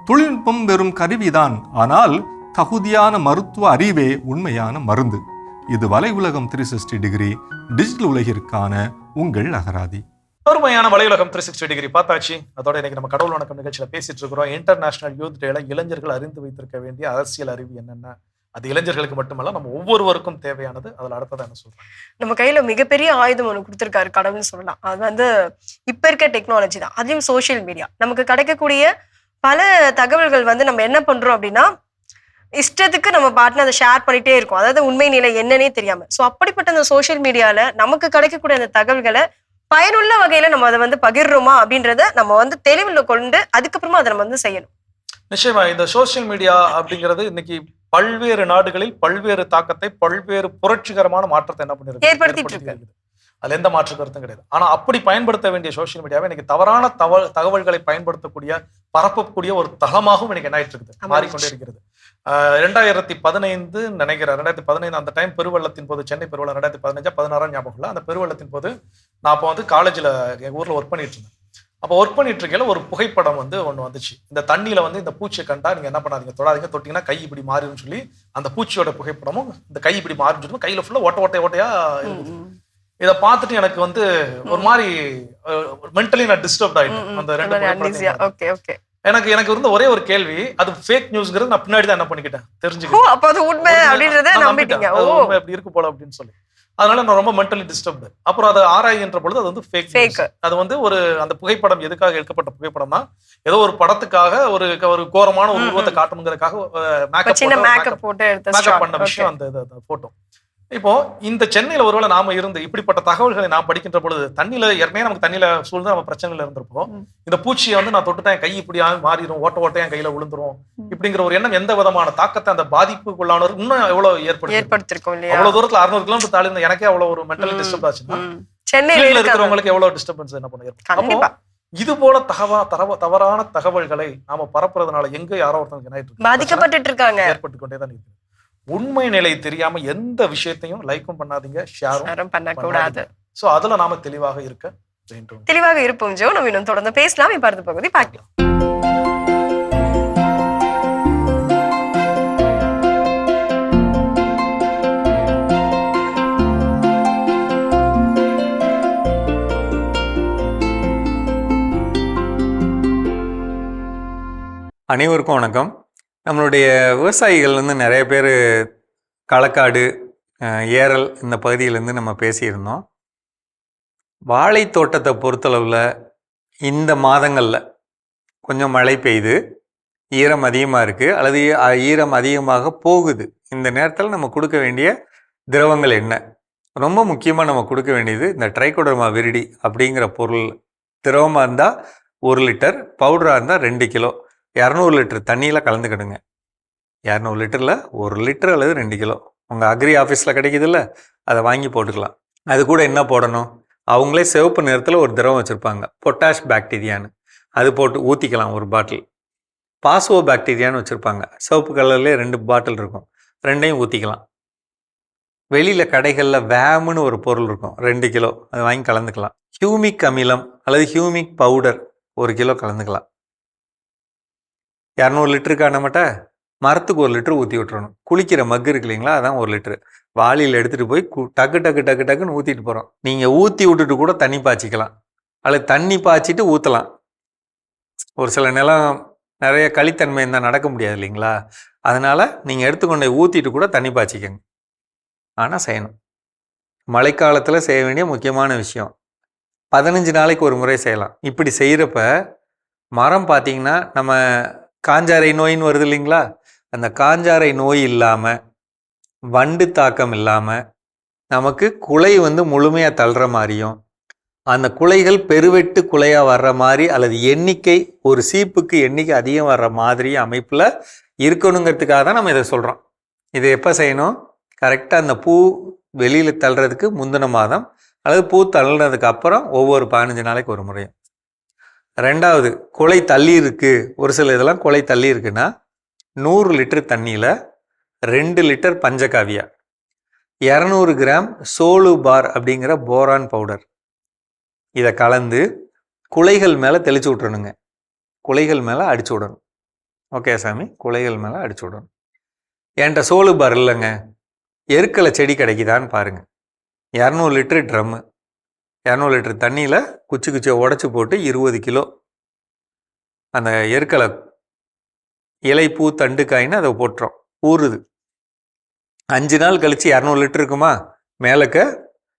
தொழில்நுட்பம் வெறும் கருவிதான், ஆனால் தகுதியான மருத்துவ அறிவே உண்மையான மருந்து. இது வலை உலகம் 360 டிகிரி டிஜிட்டல் உலகிற்கான உங்கள் அகராதி. ஒருமையான வலையுலகம் 360 டிகிரி பார்த்தாச்சு. அதோட இன்னைக்கு நம்ம கடவுள் வணக்கம் நிகழ்ச்சியில பேசிட்டு இருக்கிறோம். இன்டர்நேஷனல் யூத் டேல இளைஞர்கள் அறிந்து வைத்திருக்க வேண்டிய அரசியல் அறிவு என்னென்ன, அது இளைஞர்களுக்கு மட்டுமல்ல நம்ம ஒவ்வொருவருக்கும் தேவையானது. அதுல அடுத்ததான் என்ன சொல்றாங்க, நம்ம கையில மிகப்பெரிய ஆயுதம் ஒண்ணு கொடுத்திருக்காரு கடவுள்னு சொல்லலாம். அது இப்ப இருக்க டெக்னாலஜி தான். அதையும் சோசியல் மீடியா. நமக்கு கிடைக்கக்கூடிய பல தகவல்கள் நம்ம என்ன பண்றோம் அப்படின்னா, இஷ்டத்துக்கு நம்ம பாட்டுன்னு அதை ஷேர் பண்ணிட்டே இருக்கோம். அதாவது உண்மை நிலை என்னன்னே தெரியாம. ஸோ அப்படிப்பட்ட அந்த சோசியல் மீடியால நமக்கு கிடைக்கக்கூடிய அந்த தகவல்களை பயனுள்ள வகையில நம்ம அதை பகிர்றோமா அப்படின்றத நம்ம தெளிவுல கொண்டு அதுக்கப்புறமா அதை நம்ம செய்யணும். நிச்சயமா இந்த சோசியல் மீடியா அப்படிங்கிறது இன்னைக்கு பல்வேறு நாடுகளில் பல்வேறு தாக்கத்தை, பல்வேறு புரட்சிகரமான மாற்றத்தை என்ன பண்ணிருக்கு, ஏற்படுத்திட்டு இருக்கு. அதுல எந்த மாற்று கருத்தும் கிடையாது. ஆனா அப்படி பயன்படுத்த வேண்டிய சோசியல் மீடியாவை இன்னைக்கு தவறான தகவல்களை பயன்படுத்தக்கூடிய, பரப்பக்கூடிய ஒரு தளமாகவும் இன்னைக்கு என்ன ஆயிட்டு இருக்குது, மாறிக்கொண்டே இருக்கிறது. 2015 நினைக்கிறேன், 2015 அந்த டைம் பெருவெள்ளத்தின் போது, சென்னை பெருவெள்ளம் 2015-16 ஞாபகம் இல்லை. அந்த பெருவெள்ளத்தின் போது நான் அப்போ காலேஜில் எங்கள் ஊரில் ஒர்க் பண்ணிட்டு இருந்தேன். அப்போ ஒர்க் பண்ணிட்டு இருக்கையில ஒரு புகைப்படம் ஒன்று வந்துச்சு. இந்த தண்ணியில இந்த பூச்சியை கண்டா நீங்க என்ன பண்ணாதீங்க, தொடாதீங்க, தொட்டிங்கன்னா கை இப்படி மாறிடும் சொல்லி அந்த பூச்சியோட புகைப்படமும் இந்த கை இப்படி மாறின்னு சொல்லி கையில ஃபுல்லா ஓட்டையா இருக்குது. இதை பார்த்துட்டு எனக்கு ஒரு மாதிரி மென்டலி நான் டிஸ்டர்ப் ஆயிட்டேன். அந்த 2 எனக்கு இருந்த ஒரே ஒரு கேள்வி, அது ஃபேக் நியூஸ்ங்கிறது நான் பின்னாடி தான் என்ன பண்ணிக்கிட்டேன், தெரிஞ்சுக்கிட்டேன். அப்ப அது உண்மை அப்படின்றத நம்பிட்டீங்க. உண்மை அப்படி இருக்கு போல அப்படின்னு சொல்லி. அதனால நான் ரொம்ப மென்டலி டிஸ்டர்ப்டு. அப்புறம் அதை ஆராய்கின்ற பொழுது அது ஃபேக். அது ஒரு அந்த புகைப்படம் எதுக்காக எடுக்கப்பட்ட புகைப்படம்னா, ஏதோ ஒரு படத்துக்காக ஒரு கோரமான ஒரு உருவத்தை காட்டணுங்கிறதுக்காக மேக்கப் பண்ண விஷயம் அந்த போட்டோ. இப்போ இந்த சென்னையில ஒருவேளை நாம இருந்து இப்படிப்பட்ட தகவல்களை நாம் படிக்கின்ற பொழுது தண்ணியில ஏற்கனவே நமக்கு தண்ணியில சூழ்ந்து நம்ம பிரச்சனையில இருந்திருப்போம். இந்த பூச்சியை வந்து நான் தொட்டுட்டேன் கை இப்படி மாறிடும், ஓட்ட என் கையில விழுந்துரும் இப்படிங்கிற ஒரு எண்ணம் எந்த விதமான தாக்கத்தை அந்த பாதிப்புக்குள்ளானவர் இன்னும் எவ்வளவு ஏற்படுத்திருக்கோம் இல்லையா? அவ்வளவு தூரத்துல 600 கிலோமீட்டர் தாண்டி இருந்த எனக்கே அவ்வளவு ஒரு மென்டல் டிஸ்டர்ப் ஆச்சுன்னா சென்னையில இருக்கிறவங்களுக்கு எவ்வளவு டிஸ்டர்பன்ஸ் என்ன பண்ண ஏற்படும்? இது போல தவறான தகவல்களை நாம பரப்புறதுனால எங்க யாரோ ஒருத்தவங்க பாதிக்கப்பட்டு இருக்காங்க, ஏற்பட்டு கொண்டேதான் இருக்கு. உண்மை நிலை தெரியாம எந்த விஷயத்தையும் லைக்கும் பண்ணாதீங்க, ஷேரும் பண்ணக்கூடாது. சோ அதுல நாம தெளிவாக இருக்க வேண்டும். தெளிவாக இருப்போம் ஜோ. நம்ம இன்னும் தொடர்ந்து பேசலாம். இப்ப அடுத்த பகுதி பார்க்கலாம். அனைவருக்கும் வணக்கம். நம்மளுடைய விவசாயிகள் வந்து நிறைய பேர் களக்காடு, ஏரல் இந்த பகுதியிலேருந்து நம்ம பேசியிருந்தோம். வாழை தோட்டத்தை பொறுத்தளவில் இந்த மாதங்களில் கொஞ்சம் மழை பெய்யுது, ஈரம் அதிகமாக இருக்குது அல்லது ஈரம் அதிகமாக போகுது. இந்த நேரத்தில் நம்ம கொடுக்க வேண்டிய திரவங்கள் என்ன? ரொம்ப முக்கியமாக நம்ம கொடுக்க வேண்டியது இந்த ட்ரைகோடர்மா விரிடி அப்படிங்கிற பொருள். திரவமாக இருந்தால் 1 லிட்டர், பவுடராக இருந்தால் 2 கிலோ, 200 லிட்டர் தண்ணியில் கலந்துக்கிடுங்க. 200 லிட்டரில் 1 லிட்டர் அல்லது 2 கிலோ உங்கள் அக்ரி ஆஃபீஸில் கிடைக்குதுல்ல, அதை வாங்கி போட்டுக்கலாம். அது கூட என்ன போடணும்? அவங்களே சிவப்பு நிறத்தில் ஒரு திரவம் வச்சுருப்பாங்க, பொட்டாஷ் பாக்டீரியான்னு, அது போட்டு ஊற்றிக்கலாம் 1 பாட்டில். பாஸ்வோ பாக்டீரியான்னு வச்சுருப்பாங்க, சிவப்பு கலர்லேயே 2 பாட்டில் இருக்கும், 2ஐயும் ஊற்றிக்கலாம். வெளியில் கடைகளில் வேமுன்னு ஒரு பொருள் இருக்கும், 2 கிலோ, அதை வாங்கி கலந்துக்கலாம். ஹியூமிக் அமிலம் அல்லது ஹியூமிக் பவுடர் 1 கிலோ கலந்துக்கலாம். 200 லிட்டருக்கான மட்டும் மரத்துக்கு 1 லிட்டர் ஊற்றி விட்டுறணும். குளிக்கிற மக்கு இருக்கு இல்லைங்களா, அதான் 1 லிட்டரு. வாளியில் எடுத்துகிட்டு போய் டக்குன்னு ஊற்றிட்டு போகிறோம். நீங்கள் ஊற்றி விட்டுட்டு கூட தண்ணி பாய்ச்சிக்கலாம், அல்லது தண்ணி பாய்ச்சிட்டு ஊற்றலாம். ஒரு சில நிலம் நிறைய களித்தன்மை இருந்தால் நடக்க முடியாது இல்லைங்களா, அதனால் நீங்கள் எடுத்துக்கொண்டே ஊற்றிட்டு கூட தண்ணி பாய்ச்சிக்கங்க. ஆனால் செய்யணும். மழைக்காலத்தில் செய்ய வேண்டிய முக்கியமான விஷயம், 15 நாளைக்கு ஒரு முறை செய்யலாம். இப்படி செய்கிறப்ப மரம் பார்த்திங்கன்னா நம்ம காஞ்சாரை நோயின்னு வருது இல்லைங்களா, அந்த காஞ்சாரை நோய் இல்லாமல், வண்டு தாக்கம் இல்லாமல், நமக்கு குலை வந்து முழுமையாக தள்ளுற மாதிரியும், அந்த குலைகள் பெருவெட்டு குலையாக வர்ற மாதிரி அல்லது எண்ணிக்கை ஒரு சீப்புக்கு எண்ணிக்கை அதிகம் வர்ற மாதிரி அமைப்பில் இருக்கணுங்கிறதுக்காக தான் நம்ம இதை சொல்கிறோம். இதை எப்போ செய்யணும்? கரெக்டாக அந்த பூ வெளியில் தள்ளுறதுக்கு முந்தின மாதம் அல்லது பூ தள்ளுறதுக்கு அப்புறம் ஒவ்வொரு 15 நாளைக்கு ஒரு முறையும். 2வது, குலை தள்ளி இருக்குது, ஒரு சில இதெல்லாம் குலை தள்ளி இருக்குன்னா 100 லிட்டர் தண்ணியில் 2 லிட்டர் பஞ்சகாவியா, 200 கிராம் சோலு பார் அப்படிங்கிற போரான் பவுடர், இதை கலந்து குலைகள் மேலே தெளிச்சு விட்றணுங்க. குலைகள் மேலே அடிச்சு விடணும். ஓகே சாமி, குலைகள் மேலே அடிச்சு விடணும். என்கிட்ட சோலு பார் இல்லைங்க, எருக்கலை செடி கிடைக்குதான்னு பாருங்கள். 200 லிட்டரு ட்ரம்மு, 200 லிட்டர் தண்ணியில் குச்சியை உடச்சி போட்டு 20 கிலோ அந்த எருக்கலை இலை பூ தண்டு காயின்னு அதை போட்டுறோம். ஊறுது. 5 நாள் கழித்து 200 லிட்டர் இருக்குமா, மேலக்க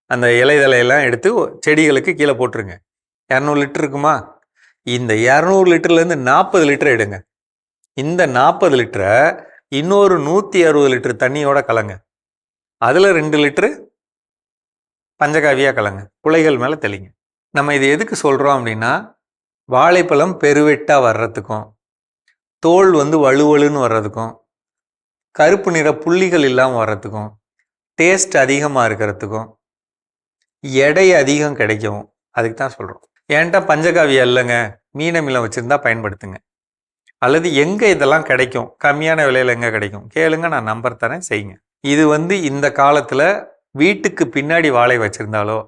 அந்த இலைதலையெல்லாம் எடுத்து செடிகளுக்கு கீழே போட்டுருங்க. 200 லிட்டர் இருக்குமா, இந்த 200 லிட்டர்லேருந்து 40 லிட்டர் எடுங்க. இந்த 40 லிட்டரை இன்னொரு 160 லிட்டர் தண்ணியோட கலங்க. அதில் 2 லிட்டரு பஞ்சகாவியாக கலங்க, குலைகள் மேலே தெளிங்க. நம்ம இது எதுக்கு சொல்கிறோம் அப்படின்னா, வாழைப்பழம் பெருவெட்டாக வர்றதுக்கும், தோல் வந்து வலுவலுன்னு வர்றதுக்கும், கருப்பு நிற புள்ளிகள் இல்லாமல் வர்றதுக்கும், டேஸ்ட் அதிகமாக இருக்கிறதுக்கும், எடை அதிகம் கிடைக்கும், அதுக்கு தான் சொல்கிறோம். ஏன்ட்டா பஞ்சகாவியா இல்லைங்க, மீனமிலம் வச்சுருந்தா பயன்படுத்துங்க. அல்லது எங்கே இதெல்லாம் கிடைக்கும், கம்மியான விலையில் எங்கே கிடைக்கும் கேளுங்க, நான் நம்பர் தரேன், செய்யுங்க. இது வந்து இந்த காலத்தில் வீட்டுக்கு பின்னாடி வாழை வச்சுருந்தாலோ,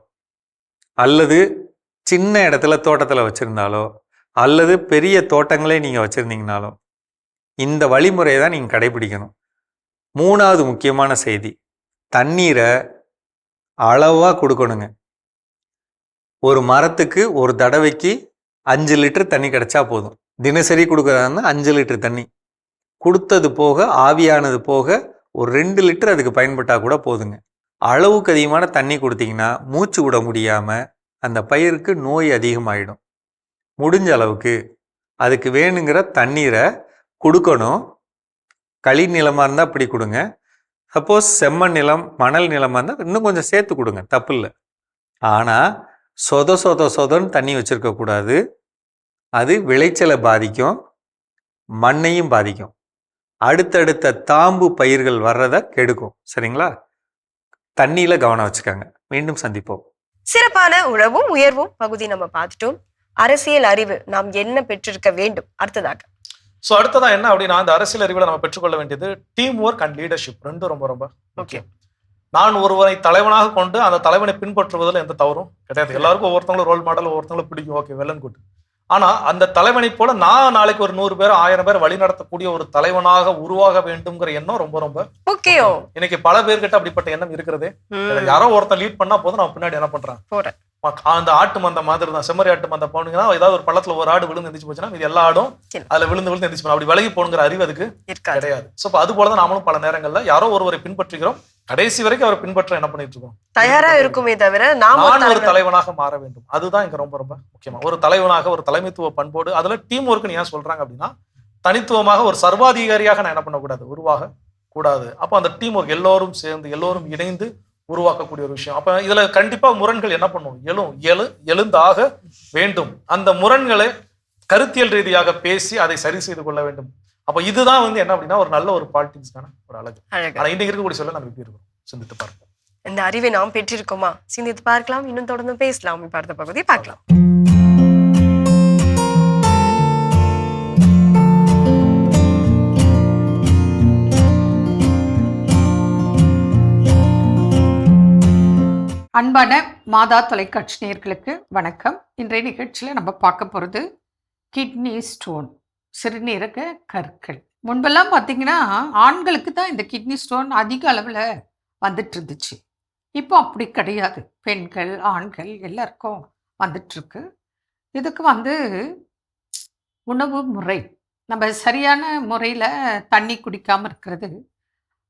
அல்லது சின்ன இடத்துல தோட்டத்தில் வச்சுருந்தாலோ, அல்லது பெரிய தோட்டங்களே நீங்கள் வச்சுருந்தீங்கனாலோ இந்த வழிமுறையை தான் நீங்கள் கடைபிடிக்கணும். 3வது முக்கியமான செய்தி, தண்ணீரை அளவாக கொடுக்கணுங்க. ஒரு மரத்துக்கு ஒரு தடவைக்கு 5 லிட்டர் தண்ணி கிடைச்சா போதும். தினசரி கொடுக்குறதா 5 லிட்டர் தண்ணி கொடுத்தது போக, ஆவியானது போக ஒரு 2 லிட்டர் அதுக்கு பயன்பட்டால் கூட போதுங்க. அளவுக்கு அதிகமான தண்ணி கொடுத்தீங்கன்னா மூச்சு விட முடியாமல் அந்த பயிருக்கு நோய் அதிகமாகிடும். முடிஞ்ச அளவுக்கு அதுக்கு வேணுங்கிற தண்ணீரை கொடுக்கணும். களி நிலமாக இருந்தால் அப்படி கொடுங்க, சப்போஸ் செம்மண் நிலம் மணல் நிலமாக இருந்தால் இன்னும் கொஞ்சம் சேர்த்து கொடுங்க, தப்பு இல்லை. ஆனால் சொதன்னு தண்ணி வச்சுருக்கக்கூடாது. அது விளைச்சலை பாதிக்கும், மண்ணையும் பாதிக்கும், அடுத்தடுத்த தாம்பு பயிர்கள் வர்றதை கெடுக்கும். சரிங்களா? தண்ணியில் கவனம் வச்சுக்கோங்க. மீண்டும் சந்திப்போம். சிறப்பான உழவும் உயர்வும் பகுதி நம்ம பார்த்துட்டோம். அரசியல் அறிவு நாம் என்ன பெற்றிருக்க வேண்டும் அடுத்ததாக? ஸோ அடுத்ததா என்ன அப்படின்னா, இந்த அரசியல் அறிவில் நம்ம பெற்றுக்கொள்ள வேண்டியது டீம் ஒர்க் அண்ட் லீடர்ஷிப், ரெண்டும் ரொம்ப ரொம்ப முக்கியம். நான் ஒருவரை தலைவனாக கொண்டு அந்த தலைவனை பின்பற்றுவதில் எந்த தவறும் கிடையாது. எல்லாருக்கும் ஒவ்வொருத்தவங்களும் ரோல் மாடல், ஒவ்வொருத்தவங்களும் பிடிக்கும், ஓகே, வெல் அண்ட் குட். ஆனா அந்த தலைவனை போல நான் நாளைக்கு ஒரு 100 பேர் 1000 பேர் வழி நடத்தக்கூடிய ஒரு தலைவனாக உருவாக வேண்டும்ங்கிற எண்ணம் ரொம்ப ரொம்ப முக்கியம். இன்னைக்கு பல பேர்கிட்ட அப்படிப்பட்ட எண்ணம் இருக்கிறது. யாரோ ஒருத்தர் லீட் பண்ணா போதும், நான் பின்னாடி என்ன பண்றேன், அந்த ஆட்டு மந்த மாதிரி தான், செம்மறி ஆட்டு மந்த போனீங்கன்னா ஏதாவது ஒரு பள்ளத்துல ஒரு ஆடு விழுந்து எந்திரிச்சு போச்சுன்னா இது எல்லா ஆடும் அதுல விழுந்து எந்திரிச்சு போனா அப்படி விலகி போகணுங்கிற அறிவு அதுக்கு கிடையாது. சோ அது போலதான் நாமளும் பல நேரங்கள்ல யாரோ ஒருவரை பின்பற்றுகிறோம், கடைசி வரைக்கும் அவரை பின்பற்ற என்ன பண்ணிட்டு இருக்கோம், தயாரா இருக்குமே தவிர நான் ஒரு தலைவனாக மாற வேண்டும். அதுதான் இங்க ரொம்ப ரொம்ப முக்கியமா. ஒரு தலைவனாக ஒரு தலைமைத்துவ பண்போடு, அதுல டீம் ஒர்க் ஏன் சொல்றாங்க அப்படின்னா, தனித்துவமாக ஒரு சர்வாதிகாரியாக நான் என்ன பண்ணக்கூடாது, உருவாக கூடாது. அப்போ அந்த டீம் ஒர்க் எல்லோரும் சேர்ந்து எல்லோரும் இணைந்து உருவாக்கக்கூடிய ஒரு விஷயம். அப்ப இதுல கண்டிப்பா முரண்கள் என்ன பண்ணும், எழுந்தாக வேண்டும். அந்த முரண்களை கருத்தியல் ரீதியாக பேசி அதை சரி செய்து கொள்ள வேண்டும். அப்ப இதுதான் என்ன அப்படின்னா ஒரு நல்ல ஒரு பாலிடிக்ஸ்க்கான ஒரு அழகு. ஆனா இன்னைக்கு இருக்கக்கூடிய சொல்ல நம்ம எப்படி இருக்கோம் சிந்தித்து பார்ப்போம். இந்த அறிவை நாம் பெற்றிருக்கோமா சிந்தித்து பார்க்கலாம். இன்னும் தொடர்ந்து பேசலாம். இப்ப அடுத்த பகுதி பார்க்கலாம். அன்பான மாதா தொலைக்காட்சி நேயர்களுக்கு வணக்கம். இன்றைய நிகழ்ச்சியில் நம்ம பார்க்க போகிறது கிட்னி ஸ்டோன், சிறுநீரக கற்கள். முன்பெல்லாம் பார்த்தீங்கன்னா ஆண்களுக்கு தான் இந்த கிட்னி ஸ்டோன் அதிக அளவில் வந்துட்டு இருந்துச்சு. இப்போ அப்படி கிடையாது, பெண்கள் ஆண்கள் எல்லாருக்கும் வந்துட்டுருக்கு. இதுக்கு உணவு முறை, நம்ம சரியான முறையில் தண்ணி குடிக்காமல் இருக்கிறது,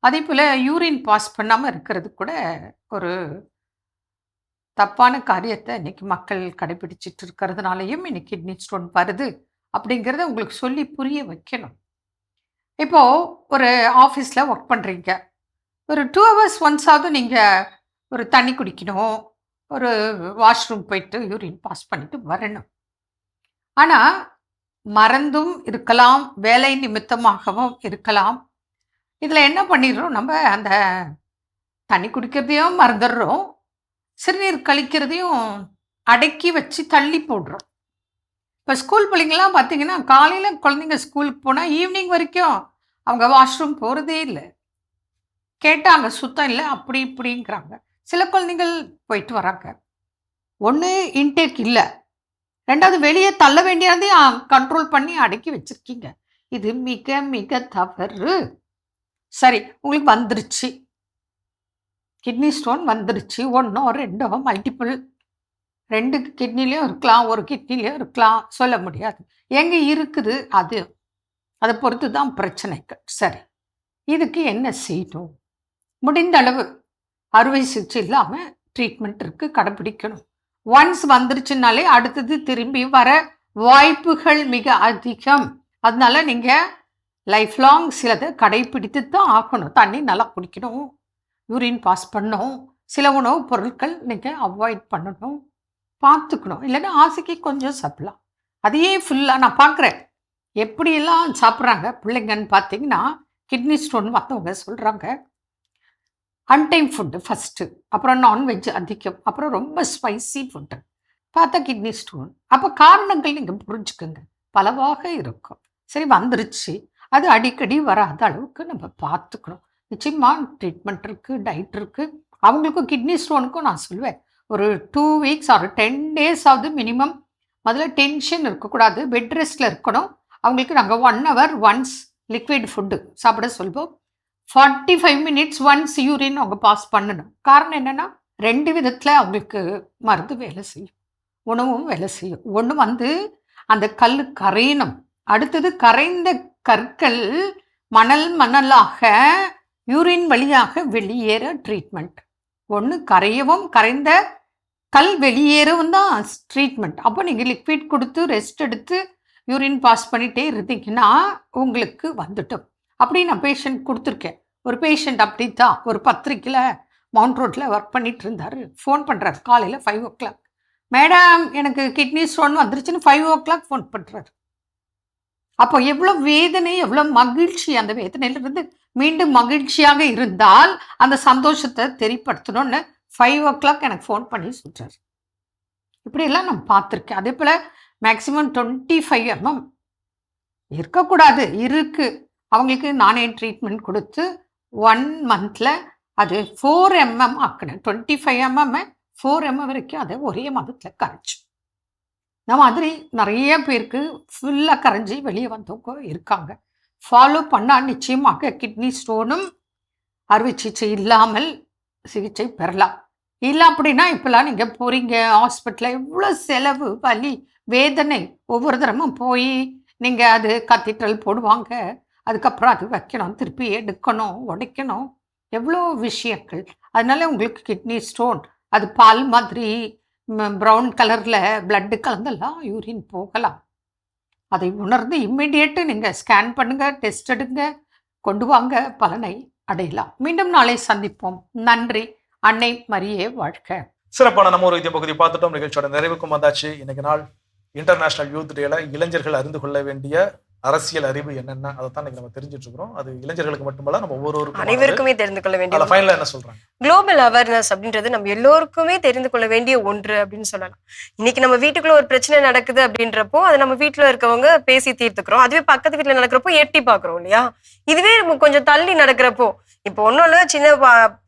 அதே போல் யூரின் பாஸ் பண்ணாமல் இருக்கிறது கூட ஒரு தப்பான காரியத்தை இன்னைக்கு மக்கள் கடைபிடிச்சிட்டு இருக்கிறதுனாலையும் இன்னைக்கு கிட்னி ஸ்டோன் வருது அப்படிங்கிறத உங்களுக்கு சொல்லி புரிய வைக்கணும். இப்போது ஒரு ஆஃபீஸில் ஒர்க் பண்ணுறீங்க, ஒரு 2 hours ஒன்ஸாவது நீங்கள் ஒரு தண்ணி குடிக்கணும், ஒரு வாஷ்ரூம் போயிட்டு யூரின் பாஸ் பண்ணிட்டு வரணும். ஆனால் மறந்தும் இருக்கலாம், வேலை நிமித்தமாகவும் இருக்கலாம். இதில் என்ன பண்ணிடுறோம், நம்ம அந்த தண்ணி குடிக்கிறதையும் மறந்துடுறோம், சிறுநீர் கழிக்கிறதையும் அடக்கி வச்சு தள்ளி போடுறோம். இப்போ ஸ்கூல் பிள்ளைங்கள்லாம் பார்த்தீங்கன்னா காலையில் குழந்தைங்க ஸ்கூலுக்கு போனால் ஈவினிங் வரைக்கும் அவங்க வாஷ்ரூம் போகிறதே இல்லை. கேட்டால் அங்கே சுத்தம் இல்லை அப்படி இப்படிங்கிறாங்க. சில குழந்தைகள் போயிட்டு வராங்க, ஒன்று இன்டேக் இல்லை, ரெண்டாவது வெளியே தள்ள வேண்டியதையும் கண்ட்ரோல் பண்ணி அடக்கி வச்சுருக்கீங்க. இது மிக மிக தவறு. சரி, உங்களுக்கு வந்துருச்சு, கிட்னி ஸ்டோன் வந்துருச்சு, 1 or 2 மல்டிபிள், 2 கிட்னிலையும் இருக்கலாம், ஒரு கிட்னிலையும் இருக்கலாம், சொல்ல முடியாது எங்கே இருக்குது, அதை பொறுத்து தான் பிரச்சனைகள். சரி, இதுக்கு என்ன செய்யணும்? முடிந்த அளவு அறுவை சிகிச்சை இல்லாமல் ட்ரீட்மெண்ட் இருக்குது, கடைப்பிடிக்கணும். ஒன்ஸ் வந்துருச்சுனாலே அடுத்தது திரும்பி வர வாய்ப்புகள் மிக அதிகம். அதனால நீங்கள் லைஃப் லாங் சிலதை கடைப்பிடித்து தான் ஆகணும். தண்ணி நல்லா குடிக்கணும், யூரின் பாஸ் பண்ணணும், சில உணவுப் பொருட்கள் நீங்கள் அவாய்ட் பண்ணணும், பார்த்துக்கணும். இல்லைன்னா ஆசைக்கு கொஞ்சம் சாப்பிடலாம். அதையே ஃபுல்லாக நான் பார்க்குறேன் எப்படியெல்லாம் சாப்பிட்றாங்க பிள்ளைங்கன்னு பார்த்தீங்கன்னா, கிட்னி ஸ்டோன் மற்றவங்க சொல்கிறாங்க அன்டைம் ஃபுட்டு ஃபஸ்ட்டு, அப்புறம் நான்வெஜ் அதிகம், அப்புறம் ரொம்ப ஸ்பைசி ஃபுட்டு, பார்த்தா கிட்னி ஸ்டோன். அப்போ காரணங்கள் நீங்கள் புரிஞ்சுக்கோங்க, பலவாக இருக்கும். சரி, வந்துருச்சு, அது அடிக்கடி வராத அளவுக்கு நம்ம பார்த்துக்கணும். நிச்சயமாக ட்ரீட்மெண்ட் இருக்குது, டயட் இருக்குது. அவங்களுக்கும் கிட்னி ஸ்டோனுக்கும் நான் சொல்லுவேன் ஒரு 2 weeks or 10 days ஆகுது மினிமம். முதல்ல டென்ஷன் இருக்கக்கூடாது, பெட் ரெஸ்ட்டில் இருக்கணும். அவங்களுக்கு நாங்கள் 1 hour ஒன்ஸ் லிக்விட் ஃபுட்டு சாப்பிட சொல்வோம். 45 minutes ஒன்ஸ் யூரின் அவங்க பாஸ் பண்ணணும். காரணம் என்னென்னா 2 விதத்தில் அவங்களுக்கு மருந்து வேலை செய்யும், உணவும் வேலை செய்யும். ஒன்று அந்த கல் கரையணும், அடுத்தது கரைந்த கற்கள் மணலாக யூரின் வழியாக வெளியேற ட்ரீட்மெண்ட். ஒன்று கரையவும் கரைந்த கல் வெளியேறவும் தான் ட்ரீட்மெண்ட். அப்போ நீங்கள் லிக்விட் கொடுத்து ரெஸ்ட் எடுத்து யூரின் பாஸ் பண்ணிகிட்டே இருந்தீங்கன்னா உங்களுக்கு வந்துட்டோம். அப்படி நான் பேஷண்ட் கொடுத்துருக்கேன். ஒரு பேஷண்ட் அப்படி தான் ஒரு பத்திரிக்கையில் மவுண்ட் ரோட்டில் ஒர்க் பண்ணிட்டு இருந்தார். ஃபோன் பண்ணுறாரு காலையில் 5 o'clock. மேடம் எனக்கு கிட்னி ஸ்டோன் வந்துருச்சுன்னு 5 o'clock ஃபோன் பண்ணுறாரு. அப்போ எவ்வளோ வேதனை, எவ்வளோ மகிழ்ச்சி. அந்த வேதனையிலிருந்து மீண்டும் மகிழ்ச்சியாக இருந்தால் அந்த சந்தோஷத்தை தெரியப்படுத்தணும்னு 5 o'clock எனக்கு ஃபோன் பண்ணி சொல்கிறார். இப்படியெல்லாம் நான் பார்த்துருக்கேன். அதே போல் மேக்ஸிமம் 25 mm இருக்கக்கூடாது, இருக்குது. அவங்களுக்கு நானே ட்ரீட்மெண்ட் கொடுத்து 1 monthல அது 4 mm ஆக்கினேன். 25 mm 4 mm வரைக்கும் அதை ஒரே மாதத்தில் கரைச்சு. இந்த மாதிரி நிறைய பேருக்கு ஃபுல்லாக கரைஞ்சி வெளியே வந்தவங்க இருக்காங்க. ஃபாலோ பண்ணால் நிச்சயமாக கிட்னி ஸ்டோனும் அறுவை சிகிச்சை இல்லாமல் சிகிச்சை பெறலாம். இல்லை அப்படின்னா இப்போலாம் நீங்கள் போகிறீங்க ஹாஸ்பிட்டலில், எவ்வளோ செலவு, வலி, வேதனை. ஒவ்வொரு தரமும் போய் நீங்கள் அது கத்தீட்ரல் போடுவாங்க, அதுக்கப்புறம் அது வைக்கணும், திருப்பி எடுக்கணும், உடைக்கணும், எவ்வளோ விஷயங்கள். அதனால உங்களுக்கு கிட்னி ஸ்டோன் அது பால் மாதிரி ப்ரௌன் கலரில் பிளட்டு கலந்தெல்லாம் யூரின் போகலாம். அதை உணர்ந்து இம்மிடியேட்டு நீங்கள் ஸ்கேன் பண்ணுங்கள், டெஸ்ட் எடுங்க, கொண்டு வாங்க, பலனை அடையலாம். மீண்டும் நாளை சந்திப்போம். நன்றி. அன்னை மரியே வாழ்க. சிறப்பான நம்ம ஒரு வைத்திய பகுதி பார்த்துட்டோம். நிகழ்ச்சியோட நிறைவுக்கும் வந்தாச்சு. இன்னைக்கு நாள் இன்டர்நேஷனல் யூத் டேல இளைஞர்கள் அறிந்து கொள்ள வேண்டிய அரசியல் அறிவு என்னென்ன அதை தான் நம்ம தெரிஞ்சுட்டு இருக்கிறோம். அது இளைஞர்களுக்கு மட்டுமல்ல, நம்ம அனைவருக்குமே தெரிந்து கொள்ள வேண்டிய ஃபைனலா என்ன சொல்றாங்க, குளோபல் அவேர்னஸ் அப்படின்றது நம்ம எல்லோருக்குமே தெரிந்து கொள்ள வேண்டிய ஒன்று அப்படின்னு சொல்லலாம். இன்னைக்கு நம்ம வீட்டுக்குள்ள ஒரு பிரச்சனை நடக்குது அப்படின்றப்போ அது நம்ம வீட்டுல இருக்கவங்க பேசி தீர்த்துக்கிறோம். அதுவே பக்கத்து வீட்டுல நடக்கிறப்போ எட்டி பாக்குறோம் இல்லையா? இதுவே நம்ம கொஞ்சம் தள்ளி நடக்கிறப்போ, இப்போ ஒன்னும் இல்ல, சின்ன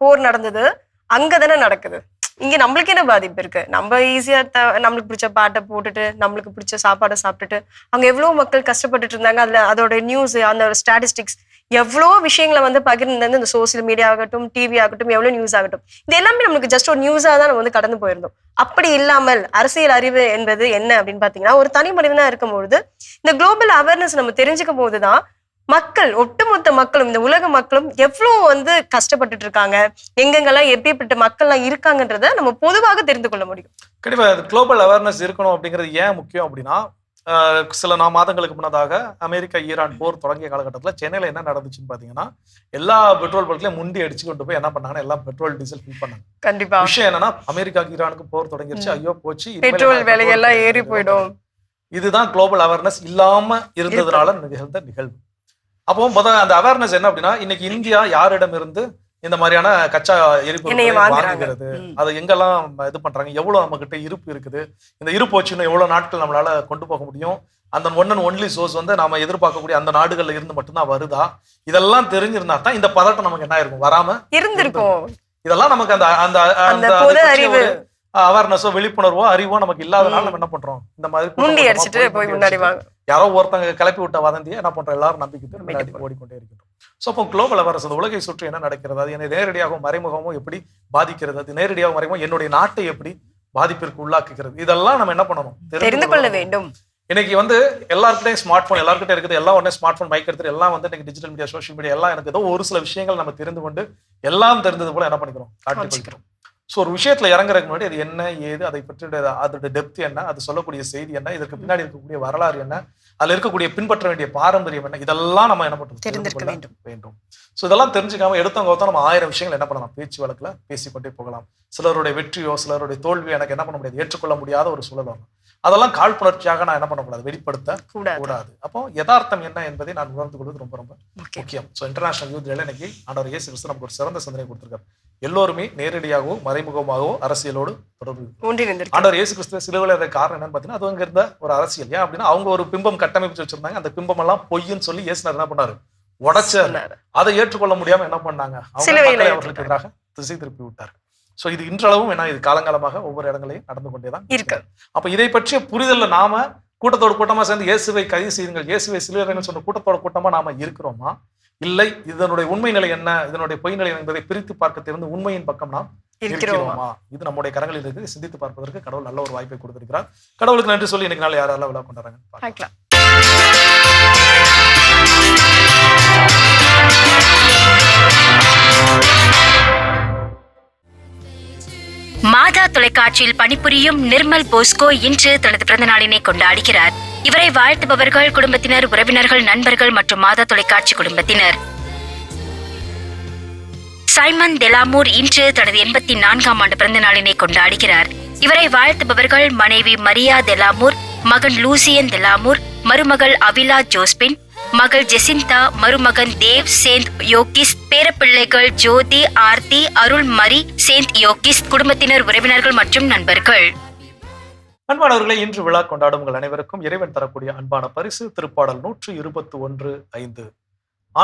போர் நடந்தது, அங்கதானே நடக்குது. இங்க நம்மளுக்கு என்ன பாதிப்பு இருக்கு? நம்ம ஈஸியா நம்மளுக்கு பிடிச்ச பாட்டை போட்டுட்டு நம்மளுக்கு பிடிச்ச சாப்பாடை சாப்பிட்டுட்டு அங்க எவ்வளவு மக்கள் கஷ்டப்பட்டுட்டு இருந்தாங்க. அதுல அதோட நியூஸ், அந்த ஸ்டாட்டிஸ்டிக்ஸ், எவ்வளோ விஷயங்களை வந்து பகிர்ந்து இந்த சோசியல் மீடியா ஆகட்டும், டிவி ஆகட்டும், எவ்வளவு நியூஸ் ஆகட்டும், இது எல்லாமே நம்மளுக்கு ஜஸ்ட் ஒரு நியூஸா தான் நம்ம வந்து கடந்து போயிருந்தோம். அப்படி இல்லாமல் அரசியல் அறிவு என்பது என்ன அப்படின்னு பாத்தீங்கன்னா, ஒரு தனி மனிதனா இருக்கும்பொழுது இந்த குளோபல் அவேர்னஸ் நம்ம தெரிஞ்சுக்கும் போதுதான் மக்கள், ஒட்டுமொத்த மக்களும், இந்த உலக மக்களும் எவ்வளவு வந்து கஷ்டப்பட்டுட்டு இருக்காங்க, எங்கெங்கெல்லாம் எப்படிப்பட்ட மக்கள்லாம் இருக்காங்கன்றத நம்ம பொதுவாக தெரிந்து கொள்ள முடியும். கண்டிப்பா குளோபல் அவேர்னஸ் இருக்கணும். அப்படிங்கிறது ஏன் முக்கியம் அப்படின்னா, சில மாதங்களுக்கு முன்னதாக அமெரிக்கா ஈரான் போர் தொடங்கிய காலகட்டத்தில் சென்னையில என்ன நடந்துச்சுன்னு பாத்தீங்கன்னா, எல்லா பெட்ரோல் பல்க்லயும் முண்டி அடிச்சு கொண்டு போய் என்ன பண்ணாங்கன்னா, எல்லாம் பெட்ரோல் டீசல் ஃபில் பண்ணாங்க. கண்டிப்பா விஷயம் என்னன்னா, அமெரிக்காவுக்கு ஈரானுக்கு போர் தொடங்கிருச்சு, ஐயோ போச்சு, பெட்ரோல் விலையெல்லாம் ஏறி போயிடும். இதுதான் குளோபல் அவேர்னஸ் இல்லாம இருந்ததுனால நிகழ்ந்த நிகழ்வு. அப்போ அந்த அவேர்னஸ் என்ன அப்படின்னா, இன்னைக்கு இந்தியா யாரிடம் இருந்து இந்த மாதிரியான கச்சா எரிபொருட்களை வாங்குகிறது, அதை எங்கெல்லாம் இது பண்றாங்க, எவ்வளவு நம்ம கிட்ட இருப்பு இருக்குது, இந்த இருப்பு வச்சுன்னு எவ்வளவு நாட்கள் நம்மளால கொண்டு போக முடியும், அந்த ஒன் அண்ட் ஒன்லி சோர்ஸ் வந்து நாம எதிர்பார்க்கக்கூடிய அந்த நாடுகள்ல இருந்து மட்டும்தான் வருதா, இதெல்லாம் தெரிஞ்சிருந்தா தான் இந்த பதட்டம் நமக்கு என்ன இருக்கும், வராம இருந்திருக்கும். இதெல்லாம் நமக்கு அந்த அவேர்னஸோ விழிப்புணர்வோ அறிவோ நமக்கு இல்லாதனால நம்ம என்ன பண்றோம், இந்த மாதிரி யாரோ ஒருத்தங்க கிளப்பி விட்ட வதந்தியை என்ன பண்றோம், எல்லாரும் நம்பிக்கிட்டு முன்னாடி ஓடிக்கொண்டே இருக்கிறோம். ஸோ அப்போ குளோபல் அவேர்னஸ், அந்த உலகை சுற்றி என்ன நடக்கிறது, அது என்னை நேரடியாகவும் மறைமுகமும் எப்படி பாதிக்கிறது, அது நேரடியாகவும் மறைமுகம் என்னுடைய நாட்டை எப்படி பாதிப்பிற்கு உள்ளாக்குகிறது, இதெல்லாம் நம்ம என்ன பண்ணணும், தெரிந்து கொள்ள வேண்டும். இன்னைக்கு வந்து எல்லாருக்கிட்டையும் ஸ்மார்ட் போன் எல்லாருக்கிட்ட இருக்குது, எல்லாம் உடனே ஸ்மார்ட் போன் மைக் எடுத்துட்டு எல்லாம் வந்து இன்னைக்கு டிஜிட்டல் மீடியா, சோஷியல் மீடியா எல்லாம் எனக்கு ஏதோ ஒரு சில விஷயங்கள் நம்ம தெரிந்து கொண்டு எல்லாம் தெரிந்தது போல என்ன பண்ணிக்கிறோம், காட்டிக்கிறோம். ஸோ ஒரு விஷயத்துல இறங்குறதுக்கு முன்னாடி அது என்ன ஏது, அதை பற்றி அதோட டெப்த் என்ன, அது சொல்லக்கூடிய செய்தி என்ன, இதற்கு பின்னாடி இருக்கக்கூடிய வரலாறு என்ன, அதுல இருக்கக்கூடிய பின்பற்ற வேண்டிய பாரம்பரியம் என்ன, இதெல்லாம் நம்ம என்ன பண்றோம், தெரிஞ்சுக்க வேண்டும். ஸோ இதெல்லாம் தெரிஞ்சுக்காம எடுத்தவங்க நம்ம 1000 விஷயங்கள் என்ன பண்ணலாம், பேச்சு வழக்குல பேசிக்கொண்டே போகலாம். சிலருடைய வெற்றியோ சிலருடைய தோல்வியோ எனக்கு என்ன பண்ண முடியாது, ஏற்றுக்கொள்ள முடியாத ஒரு சூழல் வரும். அதெல்லாம் காழ்ப்புணர்ச்சியாக நான் என்ன பண்ணக்கூடாது, வெளிப்படுத்த கூடாது. அப்போ யதார்த்தம் என்ன என்பதை நான் உணர்ந்து கொள்வது ரொம்ப ரொம்ப முக்கியம். ஸோ இன்டர்நேஷனல் யூத் டேல இன்னைக்கு ஆண்டவர் இயேசு கிறிஸ்து நமக்கு ஒரு சிறந்த சிந்தனை கொடுத்திருக்காரு. எல்லோருமே நேரடியாகவோ மறைமுகமாகவோ அரசியலோடு தொடர்பு. ஆண்டவர் இயேசு கிறிஸ்து சிலுவையில காரணம் என்னன்னு பாத்தீங்கன்னா, அது அங்க இருந்த ஒரு அரசியல். ஏன் அப்படின்னா, அவங்க ஒரு பிம்பம் கட்டமைப்பு வச்சிருந்தாங்க, அந்த பிம்பம் எல்லாம் பொய்ன்னு சொல்லி இயேசுநாதர் என்ன பண்ணாரு, உடைச்சார். அதை ஏற்றுக்கொள்ள முடியாம என்ன பண்ணாங்க, அவர்களுக்கு எதிராக திசை திருப்பி விட்டார். சோ இது இன்றளவும் என்ன, இது காலங்காலமாக ஒவ்வொரு இடங்களையும் நடந்து கொண்டேதான் இருக்கு. அப்ப இதை பற்றிய புரிதல்ல நாம கூட்டத்தோட கூட்டமா சேர்ந்து இயேசுவை கைது செய்யுங்கள், இயேசுவை சிலுவையில் சொன்ன கூட்டத்தோட கூட்டமா நாம இருக்கிறோமா, இல்லை இதனுடைய உண்மை நிலை என்ன, இதனுடைய பொய் நிலை என்பதை பிரித்து பார்க்க தெரிந்து உண்மையின் பக்கம் நாம் இருக்கிறோமா, இது நம்முடைய கரங்களில் இருக்கு. சிந்தித்து பார்ப்பதற்கு கடவுள் நல்ல ஒரு வாய்ப்பை கொடுத்திருக்கிறார். கடவுளுக்கு நன்றி சொல்லி இன்னைக்கு நாள் யாரெல்லாம் விழா கொண்டாடுறாங்க. மாதா தொலைக்காட்சியில் பணிபுரியும் நிர்மல் போஸ்கோ இன்று தனது பிறந்த நாளினை கொண்டாடுகிறார். இவரை வாழ்த்துபவர்கள் குடும்பத்தினர், உறவினர்கள், நண்பர்கள் மற்றும் மாதா தொலைக்காட்சி குடும்பத்தினர். சைமன் டெலாமூர் இன்று தனது 84ஆம் ஆண்டு பிறந்த நாளினை கொண்டாடுகிறார். இவரை வாழ்த்துபவர்கள் மனைவி மரியா டெலாமூர், மகன் லூசியன் டெலாமூர், மருமகள் அவிலா ஜோஸ்பின், மகள் ஜெசிந்தா, மருமகன் தேவ் சேந்த் யோகிஸ், பேரப்பிள்ளைகள் ஜோதி, ஆர்த்தி, அருள் மரி சேந்த் யோகிஸ், குடும்பத்தினர், உறவினர்கள் மற்றும் நண்பர்கள். அன்பானவர்களை, இன்று விழா கொண்டாடும் உங்கள் அனைவருக்கும் இறைவன் தரக்கூடிய அன்பான பரிசு திருப்பாடல் 121:5.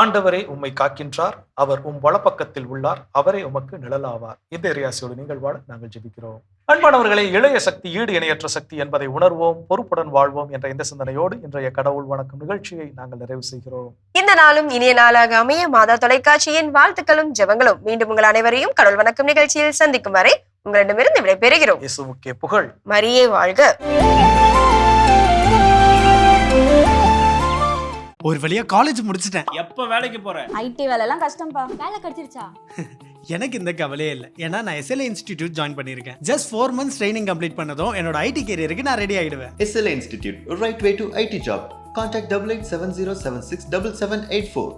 ஆண்டவரே உம்மை காக்கின்றார், அவர் வலப்பக்கத்தில் உள்ளார், அவரே உமக்கு நிழலாவார். இந்த இறையாசியோடு நீங்கள் வாழ நாங்கள் ஜெபிக்கிறோம். அன்பானவர்களை, இளைய சக்தி ஈடு இணையற்ற சக்தி என்பதை உணர்வோம், பொறுப்புடன் வாழ்வோம் என்ற இந்த சிந்தனையோடு இன்றைய கடவுள் வணக்கம் நிகழ்ச்சியை நாங்கள் நிறைவு செய்கிறோம். இந்த நாளும் இனிய நாளாக அமைய மாதா தொலைக்காட்சியின் வாழ்த்துக்களும் ஜெபங்களும். மீண்டும் உங்கள் அனைவரையும் கடவுள் வணக்கம் நிகழ்ச்சியில் சந்திக்கும் வரை உங்களிடமிருந்து விடைபெறுகிறோம். இயேசுவுக்கே புகழ். மரியே வாழ்க. ஒரு வழியா காலேஜ் முடிச்சிட்டேன். எப்ப வேலைக்கு போற? ஐடி வேலை எல்லாம் கஷ்டம்பா. வேலை கிடைச்சிருச்சா? எனக்கு இந்த கவலையே இல்லை, ஏன்னா நான் SLA இன்ஸ்டிடியூட் ஜாயின் பண்ணியிருக்கேன். ஜஸ்ட் 4 months ட்ரைனிங் கம்ப்ளீட் பண்ணதும் என்னோட ஐடி கேரியருக்கு நான் ரெடி ஆயிடுவேன். SLA Institute, right way to IT job. Contact 8870767784.